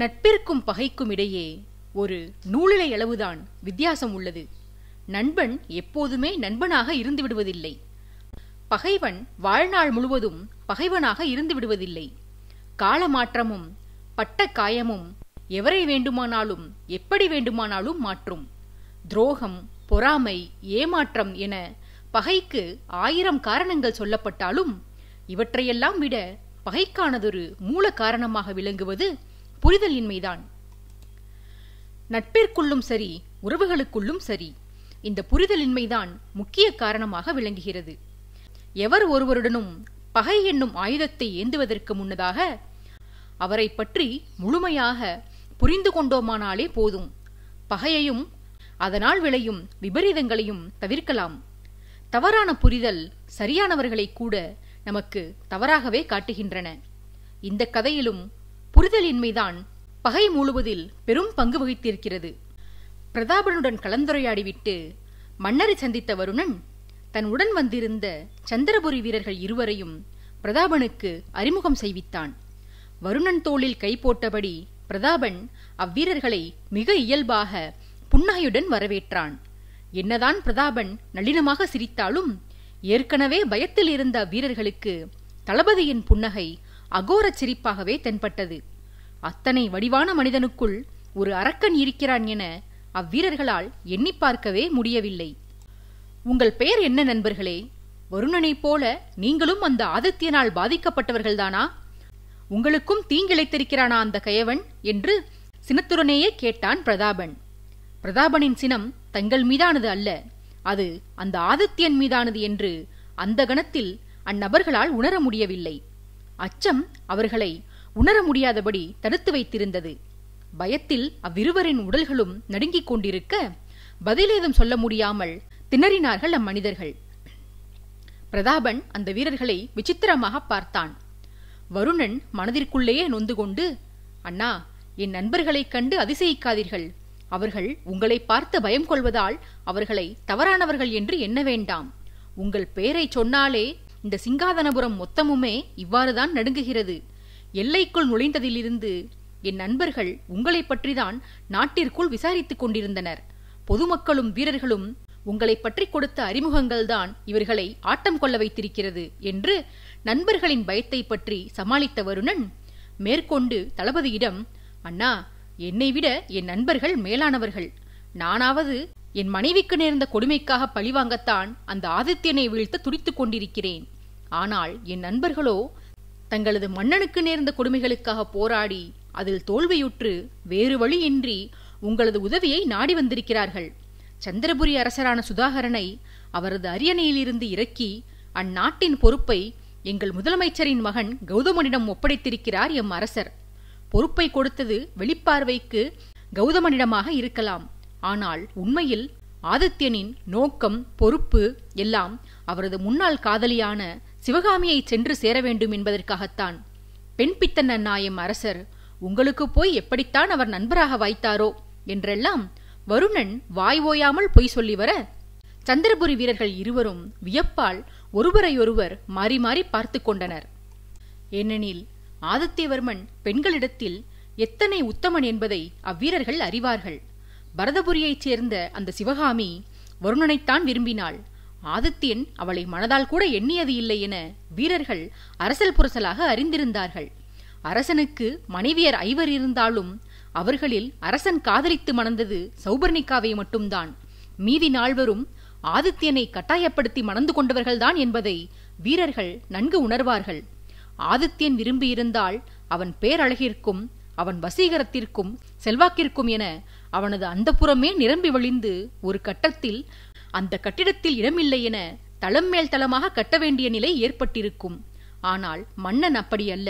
நட்பிற்கும் பகைக்கும் இடையே ஒரு நூலிழை அளவுதான் வித்தியாசம் உள்ளது. நண்பன் எப்போதுமே நண்பனாக இருந்து விடுவதில்லை. பகைவன் வாழ்நாள் முழுவதும் பகைவனாக இருந்து விடுவதில்லை. காலமாற்றமும் பட்ட காயமும் எவரை வேண்டுமானாலும் எப்படி வேண்டுமானாலும் மாற்றும். துரோகம், பொறாமை, ஏமாற்றம் என பகைக்கு 1000 காரணங்கள் சொல்லப்பட்டாலும் இவற்றையெல்லாம் விட பகைக்கானதொரு மூல காரணமாக விளங்குவது புரிதல் இன்மைதான். நட்பிற்குள்ளும் சரி, உறவுகளுக்குள்ளும் சரி, இந்த புரிதலின்மைதான் முக்கிய காரணமாக விளங்குகிறது. எவர் ஒருவருடனும் பகை என்னும் ஆயுதத்தை ஏந்துவதற்கு முன்னதாக அவரை பற்றி முழுமையாக புரிந்து கொண்டோமானாலே போதும். பகையையும் அதனால் விளையும் விபரீதங்களையும் தவிர்க்கலாம். தவறான புரிதல் சரியானவர்களை கூட நமக்கு தவறாகவே காட்டுகின்றன. இந்த கதையிலும் புரிதலின்மைதான் பகை மூழுவதில் பெரும் பங்கு வகித்திருக்கிறது. பிரதாபனுடன் கலந்துரையாடிவிட்டு மன்னரை சந்தித்த வருணன் தன் உடன் வந்திருந்த சந்திரபுரி வீரர்கள் இருவரையும் பிரதாபனுக்கு அறிமுகம் செய்வித்தான். வருணன் தோளில் கை போட்டபடி பிரதாபன் அவ்வீரர்களை மிக இயல்பாக புன்னகையுடன் வரவேற்றான். என்னதான் பிரதாபன் நளினமாக சிரித்தாலும் ஏற்கனவே பயத்தில் இருந்த அவ்வீரர்களுக்கு தளபதியின் புன்னகை அகோரச் சிரிப்பாகவே தென்பட்டது. அத்தனை வடிவான மனிதனுக்குள் ஒரு அரக்கன் இருக்கிறான் என அவ்வீரர்களால் எண்ணி பார்க்கவே முடியவில்லை. உங்கள் பெயர் என்ன நண்பர்களே? வருணனைப் போல நீங்களும் அந்த ஆதித்யனால் பாதிக்கப்பட்டவர்கள்தானா? உங்களுக்கும் தீங்கிழைத்திருக்கிறானா அந்த கயவன் என்று சினத்துடனேயே கேட்டான் பிரதாபன். பிரதாபனின் சினம் தங்கள் மீதானது அல்ல, அது அந்த ஆதித்யன் மீதானது என்று அந்த கணத்தில் அந்நபர்களால் உணர முடியவில்லை. அச்சம் அவர்களை உணர முடியாதபடி தடுத்து வைத்திருந்தது. பயத்தில் அவ்விருவரின் உடல்களும் நடுங்கிக் கொண்டிருக்க பதிலேதும் சொல்ல முடியாமல் திணறினார்கள் அம்மனிதர்கள். பிரதாபன் அந்த வீரர்களை விசித்திரமாக பார்த்தான். வருணன் மனதிற்குள்ளேயே நொந்து கொண்டு, அண்ணா, என் நண்பர்களைக் கண்டு அதிசயிக்காதீர்கள். அவர்கள் உங்களை பார்த்து பயம் கொள்வதால் அவர்களை தவறானவர்கள் என்று எண்ண வேண்டாம். உங்கள் பெயரை சொன்னாலே இந்த சிங்காதனபுரம் மொத்தமுமே இவ்வாறுதான் நடுங்குகிறது. எல்லைக்குள் நுழைந்ததிலிருந்து என் நண்பர்கள் உங்களை பற்றிதான் நாட்டிற்குள் விசாரித்துக் கொண்டிருந்தனர். பொதுமக்களும் வீரர்களும் உங்களை பற்றி கொடுத்த அறிமுகங்கள்தான் இவர்களை ஆட்டம் கொள்ள வைத்திருக்கிறது என்று நண்பர்களின் பயத்தை பற்றி சமாளித்த வருணன் மேற்கொண்டு தளபதியிடம், அண்ணா, என்னை விட என் நண்பர்கள் மேலானவர்கள். நானாவது என் மனைவிக்கு நேர்ந்த கொடுமைக்காக பழிவாங்கத்தான் அந்த ஆதித்யனை வீழ்த்த துடித்துக் கொண்டிருக்கிறேன். ஆனால் என் நண்பர்களோ தங்களது மன்னனுக்கு நேர்ந்த கொடுமைகளுக்காக போராடி அதில் தோல்வியுற்று வேறு வழியின்றி உங்களது உதவியை நாடி வந்திருக்கிறார்கள். சந்திரபுரி அரசரான சுதாகரனை அவரது அரியணையிலிருந்து இறக்கி அந்நாட்டின் பொறுப்பை எங்கள் முதலமைச்சரின் மகன் கௌதமனிடம் ஒப்படைத்திருக்கிறார் எம் அரசர். பொறுப்பை கொடுத்தது வெளிப்பார்வைக்கு கௌதமனிடமாக இருக்கலாம். ஆனால் உண்மையில் ஆதித்யனின் நோக்கம், பொறுப்பு எல்லாம் அவரது முன்னாள் காதலியான சிவகாமியை சென்று சேர வேண்டும் என்பதற்காகத்தான். பெண் பித்தன் அந்நாயம் அரசர் உங்களுக்கு போய் எப்படித்தான் அவர் நண்பராக வாய்த்தாரோ என்றெல்லாம் வருணன் வாய் ஓயாமல் பொய் சொல்லி வர சந்திரபுரி வீரர்கள் இருவரும் வியப்பால் ஒருவரையொருவர் மாறி மாறி பார்த்து கொண்டனர். ஏனெனில் ஆதித்யவர்மன் பெண்களிடத்தில் எத்தனை உத்தமன் என்பதை அவ்வீரர்கள் அறிவார்கள். பரதபுரியைச் சேர்ந்த அந்த சிவகாமி வருணனைத்தான் விரும்பினாள். ஆதித்யன் அவளை மனதால் கூட எண்ணியது இல்லை என வீரர்கள் அரசல் புரசலாக அறிந்திருந்தார்கள். அரசனுக்கு மனைவியர் 5 இருந்தாலும் அவர்களில் அரசன் காதலித்து மணந்தது சௌபர்ணிகாவை மட்டும்தான். மீதி 4 ஆதித்யனை கட்டாயப்படுத்தி மணந்து கொண்டவர்கள்தான் என்பதை வீரர்கள் நன்கு உணர்வார்கள். ஆதித்யன் விரும்பியிருந்தால் அவன் பேரழகிற்கும் அவன் வசீகரத்திற்கும் செல்வாக்கிற்கும் என அவனது அந்தப்புறமே நிரம்பி வழிந்து ஒரு கட்டத்தில் அந்த கட்டிடத்தில் இடமில்லை என தளம் மேல் தளமாக கட்ட வேண்டிய நிலை ஏற்பட்டிருக்கும். ஆனால் மன்னன் அப்படி அல்ல.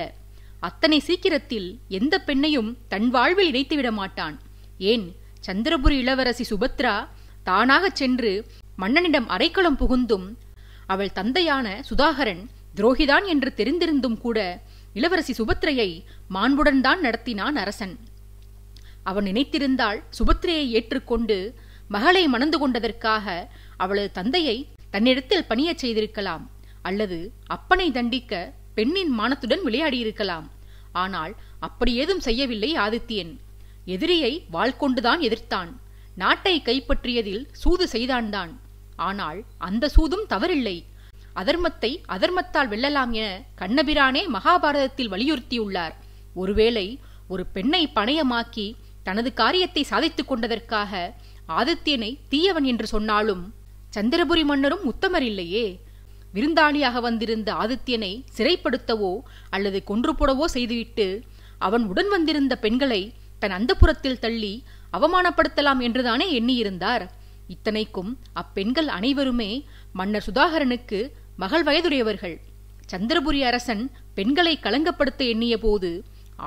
அத்தனை சீக்கிரத்தில் எந்த பெண்ணையும் தன் வாழ்வில் இணைத்துவிட மாட்டான். ஏன், சந்திரபுரி இளவரசி சுபத்ரா தானாகச் சென்று மன்னனிடம் அரைக்களம் புகுந்தும் அவள் தந்தையான சுதாகரன் துரோகிதான் என்று தெரிந்திருந்தும் கூட இளவரசி சுபத்ரையை மாண்புடன் தான் நடத்தினான் அரசன். அவன் நினைத்திருந்தால் சுபத்ரையை ஏற்றுக்கொண்டு மகளை மணந்து கொண்டதற்காக அவளது தந்தையை தன்னிடத்தில் பணியச் செய்திருக்கலாம். அல்லது அப்பனை தண்டிக்க பெண்ணின் மானத்துடன் விளையாடியிருக்கலாம். ஆனால் அப்படி ஏதும் செய்யவில்லை ஆதித்யன். எதிரியை வாள் கொண்டுதான் எதிர்த்தான். நாட்டை கைப்பற்றியதில் சூது செய்தான்தான். ஆனால் அந்த சூதும் தவறில்லை. அதர்மத்தை அதர்மத்தால் வெல்லலாம் என கண்ணபிரானே மகாபாரதத்தில் வலியுறுத்தியுள்ளார். ஒருவேளை ஒரு பெண்ணை பணயமாக்கி தனது காரியத்தை சாதித்துக் கொண்டதற்காக ஆதித்யனை தீயவன் என்று சொன்னாலும் சந்திரபுரி மன்னரும் உத்தமர் இல்லையே. விருந்தாளியாக வந்திருந்த ஆதித்யனை சிறைப்படுத்தவோ அல்லது கொன்று போடவோ செய்துவிட்டு அவன் உடன் வந்திருந்த பெண்களை தன் அந்தப்புறத்தில் தள்ளி அவமானப்படுத்தலாம் என்றுதானே எண்ணியிருந்தார். இத்தனைக்கும் அப்பெண்கள் அனைவருமே மன்னர் சுதாகரனுக்கு மகள் வயதுடையவர்கள். சந்திரபுரி அரசன் பெண்களை களங்கப்படுத்த எண்ணிய போது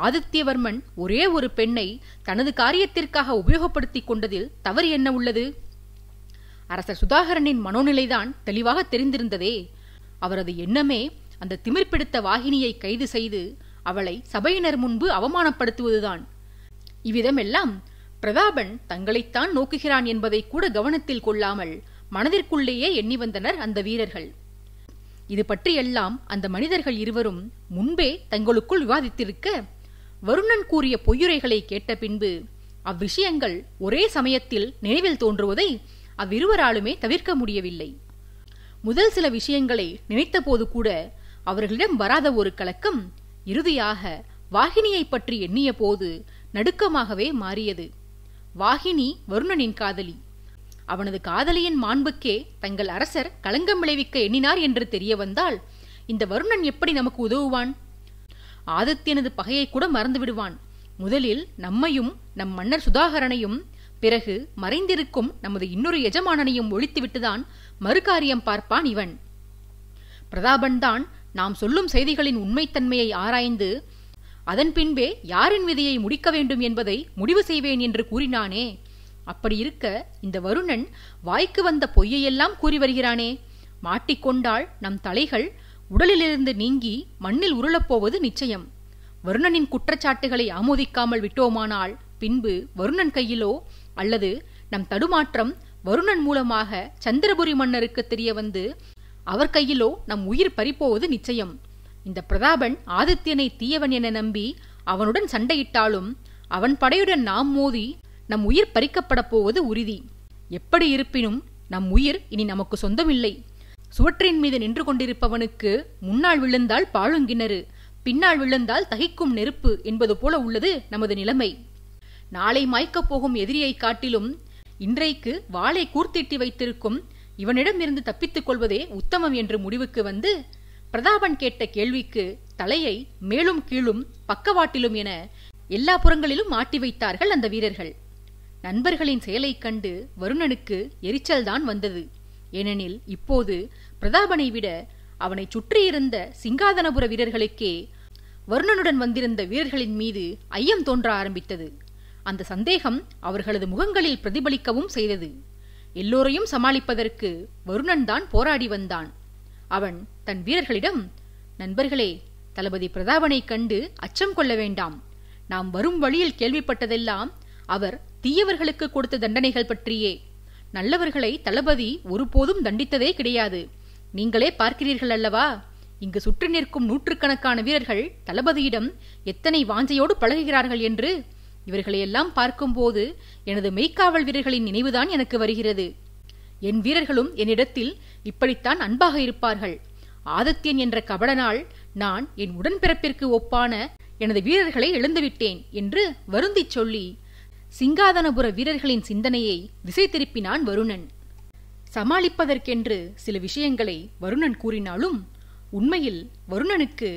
ஆதித்யவர்மன் ஒரே ஒரு பெண்ணை தனது காரியத்திற்காக உபயோகப்படுத்திக் கொண்டதில் தவறு என்ன உள்ளது? அரசர் சுதாகரனின் மனோநிலைதான் தெளிவாக தெரிந்திருந்ததே. அவரது எண்ணமே அந்த திமிர் பிடித்த வாகினியை கைது செய்து அவளை சபையினர் முன்பு அவமானப்படுத்துவதுதான். இவ்விதமெல்லாம் பிரதாபன் தங்களைத்தான் நோக்குகிறான் என்பதை கூட கவனத்தில் கொள்ளாமல் மனதிற்குள்ளேயே எண்ணி வந்தனர் அந்த வீரர்கள். இது பற்றியெல்லாம் அந்த மனிதர்கள் இருவரும் முன்பே தங்களுக்குள் விவாதித்திருக்க, வருணன் கூறிய பொய்யுரைகளை கேட்ட பின்பு அவ்விஷயங்கள் ஒரே சமயத்தில் நினைவில் தோன்றுவதை அவ்விருவராலுமே தவிர்க்க முடியவில்லை. முதல் சில விஷயங்களை நினைத்த போது கூட அவர்களிடம் வராத ஒரு கலக்கம் இறுதியாக வாகினியை பற்றி எண்ணிய போது நடுக்கமாகவே மாறியது. வாகினி வருணனின் காதலி. அவனது காதலியின் மாண்புக்கே தங்கள் அரசர் களங்கம் விளைவிக்க எண்ணினார் என்று தெரிய வந்தால் இந்த வருணன் எப்படி நமக்கு உதவுவான்? ஆதித்யனது பகையை கூட மறந்து விடுவான். முதலில் நம்மையும் நம் மன்னர் சுதாகரனையும், பிறகு மறைந்திருக்கும் நமது இன்னொரு எஜமானனையும் ஒழித்துவிட்டுதான் மறுகாரியம் பார்ப்பான் இவன். பிரதாபன்தான் நாம் சொல்லும் செய்திகளின் உண்மைத்தன்மையை ஆராய்ந்து அதன் பின்பே யாரின் விதியை முடிக்க வேண்டும் என்பதை முடிவு செய்வேன் என்று கூறினானே. அப்படி இருக்க இந்த வருணன் வாய்க்கு வந்த பொய்யையெல்லாம் கூறி வருகிறானே. மாட்டிக்கொண்டால் நம் தலைகள் உடலிலிருந்து நீங்கி மண்ணில் உருளப்போவது நிச்சயம். வருணனின் குற்றச்சாட்டுகளை ஆமோதிக்காமல் விட்டோமானால் பின்பு வருணன் கையிலோ அல்லது நம் தடுமாற்றம் வருணன் மூலமாக சந்திரபுரி மன்னருக்கு தெரிய வந்து அவர் கையிலோ நம் உயிர் பறிப்போவது நிச்சயம். இந்த பிரதாபன் ஆதித்யனை தீயவன் என நம்பி அவனுடன் சண்டையிட்டாலும் அவன் படையுடன் நாம் மோதி நம் உயிர் பறிக்கப்பட போவது உறுதி. எப்படி இருப்பினும் நம் உயிர் இனி நமக்கு சொந்தமில்லை. சுவற்றின் மீது நின்று கொண்டிருப்பவனுக்கு முன்னால் விழுந்தால் பாழுங்கிணறு, பின்னால் விழுந்தால் தகிக்கும் நெருப்பு என்பது போல உள்ளது நமது நிலைமை. நாளை மாய்க்கப் போகும் எதிரியை காட்டிலும் இன்றைக்கு வாளை கூர்த்திட்டி வைத்திருக்கும் இவனிடமிருந்து தப்பித்துக் கொள்வதே உத்தமம் என்று முடிவுக்கு வந்து பிரதாபன் கேட்ட கேள்விக்கு தலையை மேலும் கீழும் பக்கவாட்டிலும் என எல்லா புறங்களிலும் மாட்டி வைத்தார்கள் அந்த வீரர்கள். நண்பர்களின் செயலைக் கண்டு வருணனுக்கு எரிச்சல்தான் வந்தது. ஏனெனில் இப்போது பிரதாபனை விட அவனை சுற்றியிருந்த சிங்காதனபுர வீரர்களுக்கே வருணனுடன் வந்திருந்த வீரர்களின் மீது ஐயம் தோன்ற ஆரம்பித்தது. அந்த சந்தேகம் அவர்களது முகங்களில் பிரதிபலிக்கவும் செய்தது. எல்லோரையும் சமாளிப்பதற்கு வருணன் தான் போராடி வந்தான். அவன் தன் வீரர்களிடம், நண்பர்களே, தளபதி பிரதாபனை கண்டு அச்சம் கொள்ள வேண்டாம். நாம் வரும் வழியில் கேள்விப்பட்டதெல்லாம் அவர் தீயவர்களுக்கு கொடுத்த தண்டனைகள் பற்றியே. நல்லவர்களை தளபதி ஒருபோதும் தண்டித்ததே கிடையாது. நீங்களே பார்க்கிறீர்கள் அல்லவா, இங்கு சுற்றி நிற்கும் நூற்றுக்கணக்கான வீரர்கள் தளபதியிடம் எத்தனை வாஞ்சையோடு பழகுகிறார்கள் என்று. இவர்களையெல்லாம் பார்க்கும்போது எனது மெய்க்காவல் வீரர்களின் நினைவுதான் எனக்கு வருகிறது. என் வீரர்களும் என்னிடத்தில் இப்படித்தான் அன்பாக இருப்பார்கள். ஆதித்யன் என்ற கபடனால் நான் என் உடன்பிறப்பிற்கு ஒப்பான எனது வீரர்களை இழந்துவிட்டேன் என்று வருந்திச் சொல்லி சிங்காதனபுர வீரர்களின் சிந்தனையை திசை திருப்பினான் வருணன். சமாளிப்பதற்கென்று சில விஷயங்களை வருணன் கூறினாலும் உண்மையில் வருணனுக்கு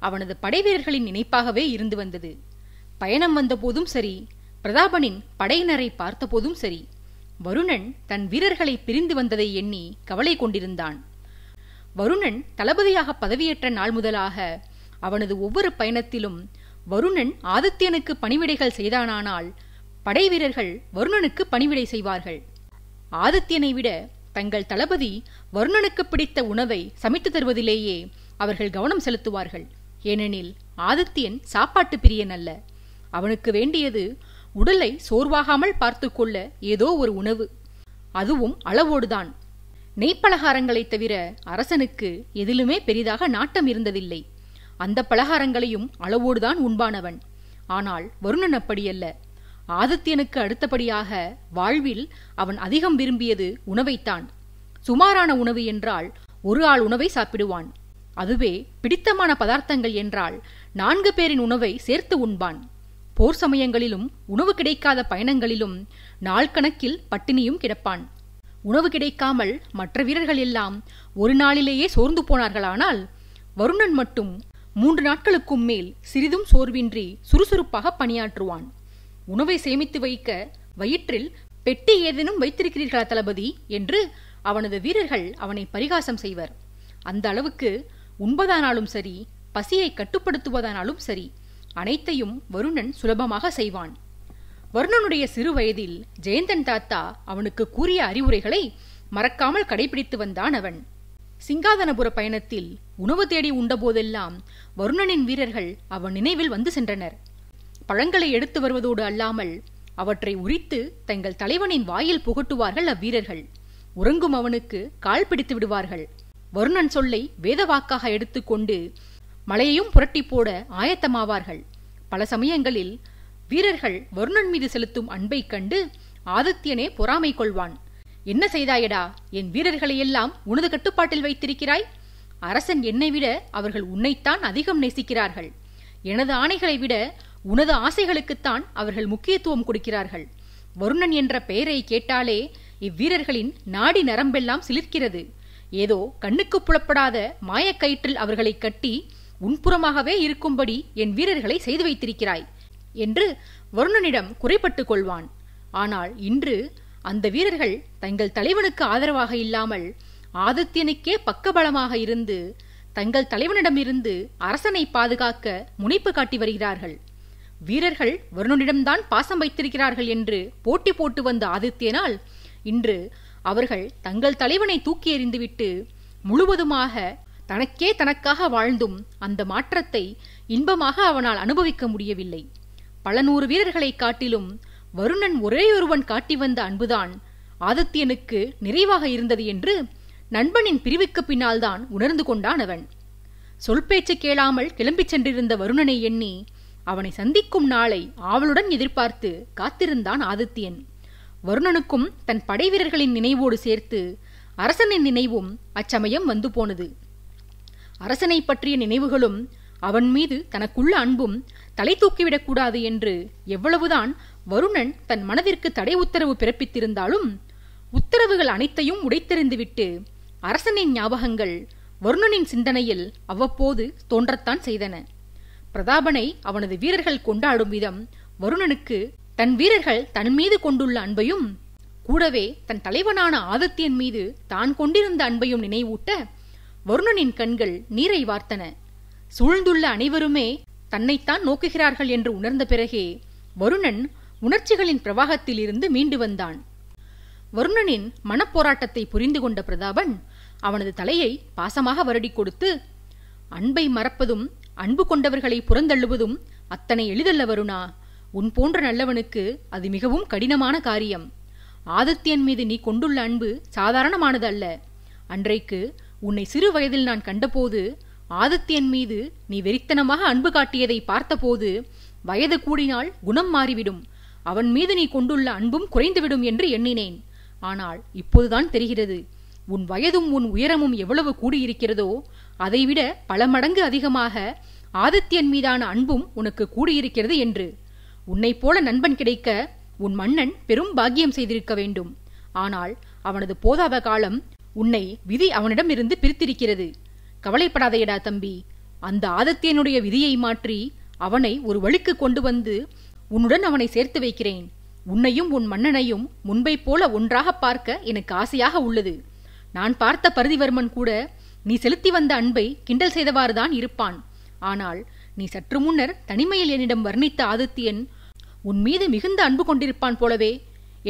அவனது படைவீரர்களின் நினைப்பாகவே இருந்து வந்தது. பயணம் வந்தபோதும் சரி, பிரதாபனின் படையினரை பார்த்தபோதும் சரி, வருணன் தன் வீரர்களை பிரிந்து வந்ததை எண்ணி கவலை கொண்டிருந்தான். வருணன் தளபதியாக பதவியேற்ற நாள் முதலாக அவனது ஒவ்வொரு பயணத்திலும் வருணன் ஆதித்யனுக்கு பணிவிடைகள் செய்தானால் படை வீரர்கள் வருணனுக்கு பணிவிடை செய்வார்கள். ஆதித்யனை விட தங்கள் தளபதி வருணனுக்கு பிடித்த உணவை சமைத்து தருவதிலேயே அவர்கள் கவனம் செலுத்துவார்கள். ஏனெனில் ஆதித்யன் சாப்பாட்டு பிரியன் அல்ல. அவனுக்கு வேண்டியது உடலை சோர்வாகாமல் பார்த்து கொள்ள ஏதோ ஒரு உணவு, அதுவும் அளவோடுதான். நெய்ப்பலகாரங்களை தவிர அரசனுக்கு எதிலுமே பெரிதாக நாட்டம் இருந்ததில்லை. அந்த பலகாரங்களையும் அளவோடுதான் உண்பானவன். ஆனால் வருணன் அப்படியல்ல. ஆதித்யனுக்கு அடுத்தபடியாக வாழ்வில் அவன் அதிகம் விரும்பியது உணவைத்தான். சுமாரான உணவு என்றால் ஒரு ஆள் உணவை சாப்பிடுவான். அதுவே பிடித்தமான பதார்த்தங்கள் என்றால் 4 பேரின் உணவை சேர்த்து உண்பான். போர் சமயங்களிலும் உணவு கிடைக்காத பயணங்களிலும் நாள் கணக்கில் பட்டினியும் கிடப்பான். உணவு கிடைக்காமல் மற்ற வீரர்கள் எல்லாம் ஒரு நாளிலேயே சோர்ந்து போனார்களானால் வருணன் மட்டும் 3 நாட்களுக்கும் மேல் சிறிதும் சோர்வின்றி சுறுசுறுப்பாக பணியாற்றுவான். உணவை சேமித்து வைக்க வயிற்றில் பெட்டி ஏதேனும் வைத்திருக்கிறீர்களா தளபதி என்று அவனது வீரர்கள் அவனை பரிகாசம் செய்வர். அந்த அளவுக்கு உண்பதானாலும் சரி, பசியை கட்டுப்படுத்துவதானாலும் சரி, அனைத்தையும் வருணன் சுலபமாக செய்வான். வருணனுடைய சிறு வயதில் ஜெயந்தன் தாத்தா அவனுக்கு கூறிய அறிவுரைகளை மறக்காமல் கடைபிடித்து வந்தான் அவன். சிங்காதனபுர பயணத்தில் உணவு தேடி உண்டபோதெல்லாம் வருணனின் வீரர்கள் அவன் நினைவில் வந்து சென்றனர். பழங்களை எடுத்து வருவதோடு அல்லாமல் அவற்றை உரித்து தங்கள் தலைவனின் வாயில் புகட்டுவார்கள் அவ்வீரர்கள். உறங்கும் அவனுக்கு கால் பிடித்து விடுவார்கள். வருணன் சொல்லை வேதவாக்காக எடுத்துக்கொண்டு மலையையும் புரட்டி போட ஆயத்தமாவார்கள். பல சமயங்களில் வீரர்கள் வருணன் மீது செலுத்தும் அன்பை கண்டு ஆதித்யனே பொறாமை கொள்வான். என்ன செய்தாயடா, என் வீரர்களையெல்லாம் உனது கட்டுப்பாட்டில் வைத்திருக்கிறாய்? அரசன் என்னை விட அவர்கள் உன்னைத்தான் அதிகம் நேசிக்கிறார்கள். எனது ஆணைகளை விட உனது ஆசைகளுக்குத்தான் அவர்கள் முக்கியத்துவம் கொடுக்கிறார்கள். வருணன் என்ற பெயரை கேட்டாலே இவ்வீரர்களின் நாடி நரம்பெல்லாம் சிலிர்க்கிறது. ஏதோ கண்ணுக்கு புலப்படாத மாயக்கயிற்றில் அவர்களை கட்டி உன்புறமாகவே இருக்கும்படி என் வீரர்களை செய்து வைத்திருக்கிறாய் என்று வருணனிடம் குறைபட்டுக் கொள்வான். ஆனால் இன்று அந்த வீரர்கள் தங்கள் தலைவனுக்கு ஆதரவாக இல்லாமல் ஆதித்யனுக்கே பக்கபலமாக இருந்து தங்கள் தலைவனிடமிருந்து அரசனை பாதுகாக்க முனைப்பு காட்டி வருகிறார்கள். வீரர்கள் வருணனிடம்தான் பாசம் வைத்திருக்கிறார்கள் என்று போட்டி போட்டு வந்த ஆதித்யனால் இன்று அவர்கள் தங்கள் தலைவனை தூக்கி எறிந்துவிட்டு முழுவதுமாக தனக்கே தனக்காக வாழ்ந்தும் அந்த மாற்றத்தை இன்பமாக அவனால் அனுபவிக்க முடியவில்லை. பல 100 வீரர்களை காட்டிலும் வருணன் ஒரேயொருவன் காட்டி வந்த அன்புதான் ஆதித்யனுக்கு நிறைவாக இருந்தது என்று நண்பனின் பிரிவுக்கு பின்னால் தான் உணர்ந்து கொண்டான் அவன். சொல் பேச்சு கேளாமல் கிளம்பிச் சென்றிருந்த வருணனை எண்ணி அவனை சந்திக்கும் நாளை ஆவலுடன் எதிர்பார்த்து காத்திருந்தான் ஆதித்யன். வருணனுக்கும் தன் படை வீரர்களின் நினைவோடு சேர்த்து அரசனின் நினைவும் அச்சமயம் வந்து போனது. அரசனை பற்றிய நினைவுகளும் அவன் மீது தனக்குள்ள அன்பும் தலை தூக்கிவிடக்கூடாது என்று எவ்வளவுதான் வருணன் தன் மனதிற்கு தடை உத்தரவு பிறப்பித்திருந்தாலும் உத்தரவுகள் அனைத்தையும் உடைத்தெறிந்துவிட்டு அரசனின் ஞாபகங்கள் வருணனின் சிந்தனையில் அவ்வப்போது தோன்றத்தான் செய்தன. பிரதாபனை அவனது வீரர்கள் கொண்டாடும் விதம் வருணனுக்கு தன் வீரர்கள் தன் மீது கொண்டுள்ள அன்பையும் கூடவே தன் தலைவனான ஆதித்யன் மீது தான் கொண்டிருந்த அன்பையும் நினைவூட்ட வருணனின் கண்கள் நீரை வார்த்தன. சூழ்ந்துள்ள அனைவருமே தன்னைத்தான் நோக்குகிறார்கள் என்று உணர்ந்த பிறகே வருணன் உணர்ச்சிகளின் பிரவாகத்தில் இருந்து மீண்டு வந்தான். வருணனின் மனப்போராட்டத்தை புரிந்து கொண்ட பிரதாபன் அவனது தலையை பாசமாக வருடி கொடுத்து, அன்பை மறப்பதும் அன்பு கொண்டவர்களை புறந்தள்ளுவதும் அத்தனை எளிதல்ல வருணா. உன் போன்ற நல்லவனுக்கு அது மிகவும் கடினமான காரியம். ஆதித்யன் மீது நீ கொண்டுள்ள அன்பு சாதாரணமானது அல்ல. அன்றைக்கு உன்னை சிறு வயதில் நான் கண்டபோது ஆதித்யன் மீது நீ வெறித்தனமாக அன்பு காட்டியதை பார்த்தபோது வயது கூடினால் குணம் மாறிவிடும், அவன் மீது நீ கொண்டுள்ள அன்பும் குறைந்துவிடும் என்று எண்ணினேன். ஆனால் இப்போதுதான் தெரிகிறது, உன் வயதும் உன் உயரமும் எவ்வளவு கூடியிருக்கிறதோ அதைவிட பல மடங்கு அதிகமாக ஆதித்யன் மீதான அன்பும் உனக்கு கூடியிருக்கிறது என்று. உன்னை போல நண்பன் கிடைக்க உன் மன்னன் பெரும் பாக்கியம் செய்திருக்க வேண்டும். ஆனால் அவனது போதாத காலம் உன்னை விதி அவனிடமிருந்து பிரித்திருக்கிறது. கவலைப்படாதையடா தம்பி, அந்த ஆதித்யனுடைய விதியை மாற்றி அவனை ஒரு வழிக்கு கொண்டு வந்து உன்னுடன் அவனை சேர்த்து வைக்கிறேன். உன்னையும் உன் மன்னனையும் முன்பை போல ஒன்றாக பார்க்க எனக்கு ஆசையாக உள்ளது. நான் பார்த்த பரதிவர்மன் கூட நீ செலுத்தி வந்த அன்பை கிண்டல் செய்தவாறுதான் இருப்பான். ஆனால் நீ சற்று முன்னர் தனிமையில் என்னிடம் வர்ணித்த ஆதித்யன் உன் மீது மிகுந்த அன்பு கொண்டிருப்பான் போலவே.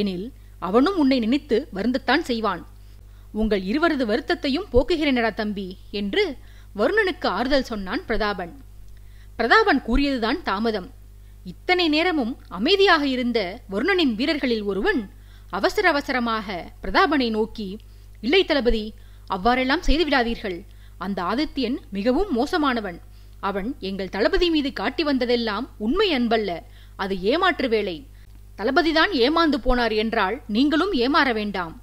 எனில் அவனும் உன்னை நினைத்து வருந்தத்தான் செய்வான். உங்கள் இருவரது வருத்தத்தையும் போக்குகிறேனடா தம்பி என்று வருணனுக்கு ஆறுதல் சொன்னான் பிரதாபன். பிரதாபன் கூறியதுதான் தாமதம். இத்தனை நேரமும் அமைதியாக இருந்த வருணனின் வீரர்களில் ஒருவன் அவசர அவசரமாக பிரதாபனை நோக்கி, இல்லை தளபதி, அவ்வாறெல்லாம் செய்துவிடாதீர்கள். அந்த ஆதித்யன் மிகவும் மோசமானவன். அவன் எங்கள் தளபதி மீது காட்டி வந்ததெல்லாம் உண்மை அன்பல்ல, அது ஏமாற்று வேலை. தளபதிதான் ஏமாந்து போனார் என்றால் நீங்களும் ஏமாற வேண்டாம்.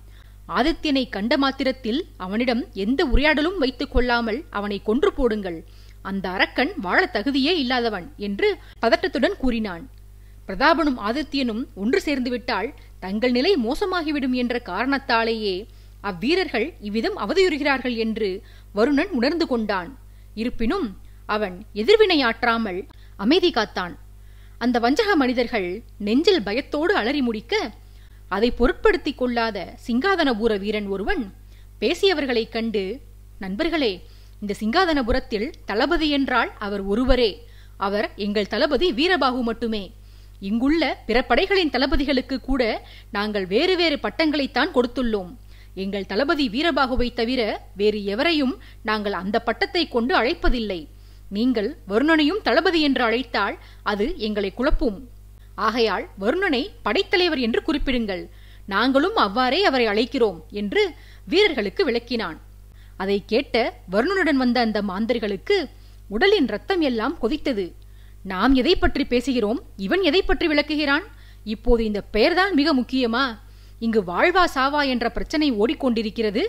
ஆதித்யனை கண்ட மாத்திரத்தில் அவனிடம் எந்த உரையாடலும் வைத்துக் கொள்ளாமல் அவனை கொன்று போடுங்கள். அந்த அரக்கன் வாழ தகுதியே இல்லாதவன் என்று பதட்டத்துடன் கூறினான். பிரதாபனும் ஆதித்யனும் ஒன்று சேர்ந்து விட்டால் தங்கள் நிலை மோசமாகிவிடும் என்ற காரணத்தாலேயே அவ்வீரர்கள் இவ்விதம் அவதியுறுகிறார்கள் என்று வருணன் உணர்ந்து கொண்டான். இருப்பினும் அவன் எதிர்வினையாற்றாமல் அமைதி காத்தான். அந்த வஞ்சக மனிதர்கள் நெஞ்சில் பயத்தோடு அலறி முடிக்க அதை பொருட்படுத்திக் கொள்ளாத சிங்காதனபுர வீரன் ஒருவன் பேசியவர்களைக் கண்டு, நண்பர்களே, இந்த சிங்காதனபுரத்தில் தளபதி என்றால் அவர் ஒருவரே. அவர் எங்கள் தளபதி வீரபாகு மட்டுமே. இங்குள்ள பிற படைகளின் தளபதிகளுக்கு கூட நாங்கள் வேறு வேறு பட்டங்களைத்தான் கொடுத்துள்ளோம். எங்கள் தளபதி வீரபாகுவை தவிர வேறு எவரையும் நாங்கள் அந்த பட்டத்தை கொண்டு அழைப்பதில்லை. நீங்கள் வருணனையும் தளபதி என்று அழைத்தால் அது எங்களை குழப்பும். ஆகையால் வருணனை படைத்தலைவர் என்று குறிப்பிடுங்கள். நாங்களும் அவ்வாறே அவரை அழைக்கிறோம் என்று வீரர்களுக்கு விளக்கினான். அதை கேட்ட வருணனுடன் வந்த அந்த மாந்தர்களுக்கு உடலின் ரத்தம் எல்லாம் கொதித்தது. நாம் எதை பற்றி பேசுகிறோம், இவன் எதை பற்றி விளக்குகிறான்? இப்போது இந்த பெயர்தான் மிக முக்கியமா? இங்கு வாழ்வா சாவா என்ற பிரச்சனை ஓடிக்கொண்டிருக்கிறது.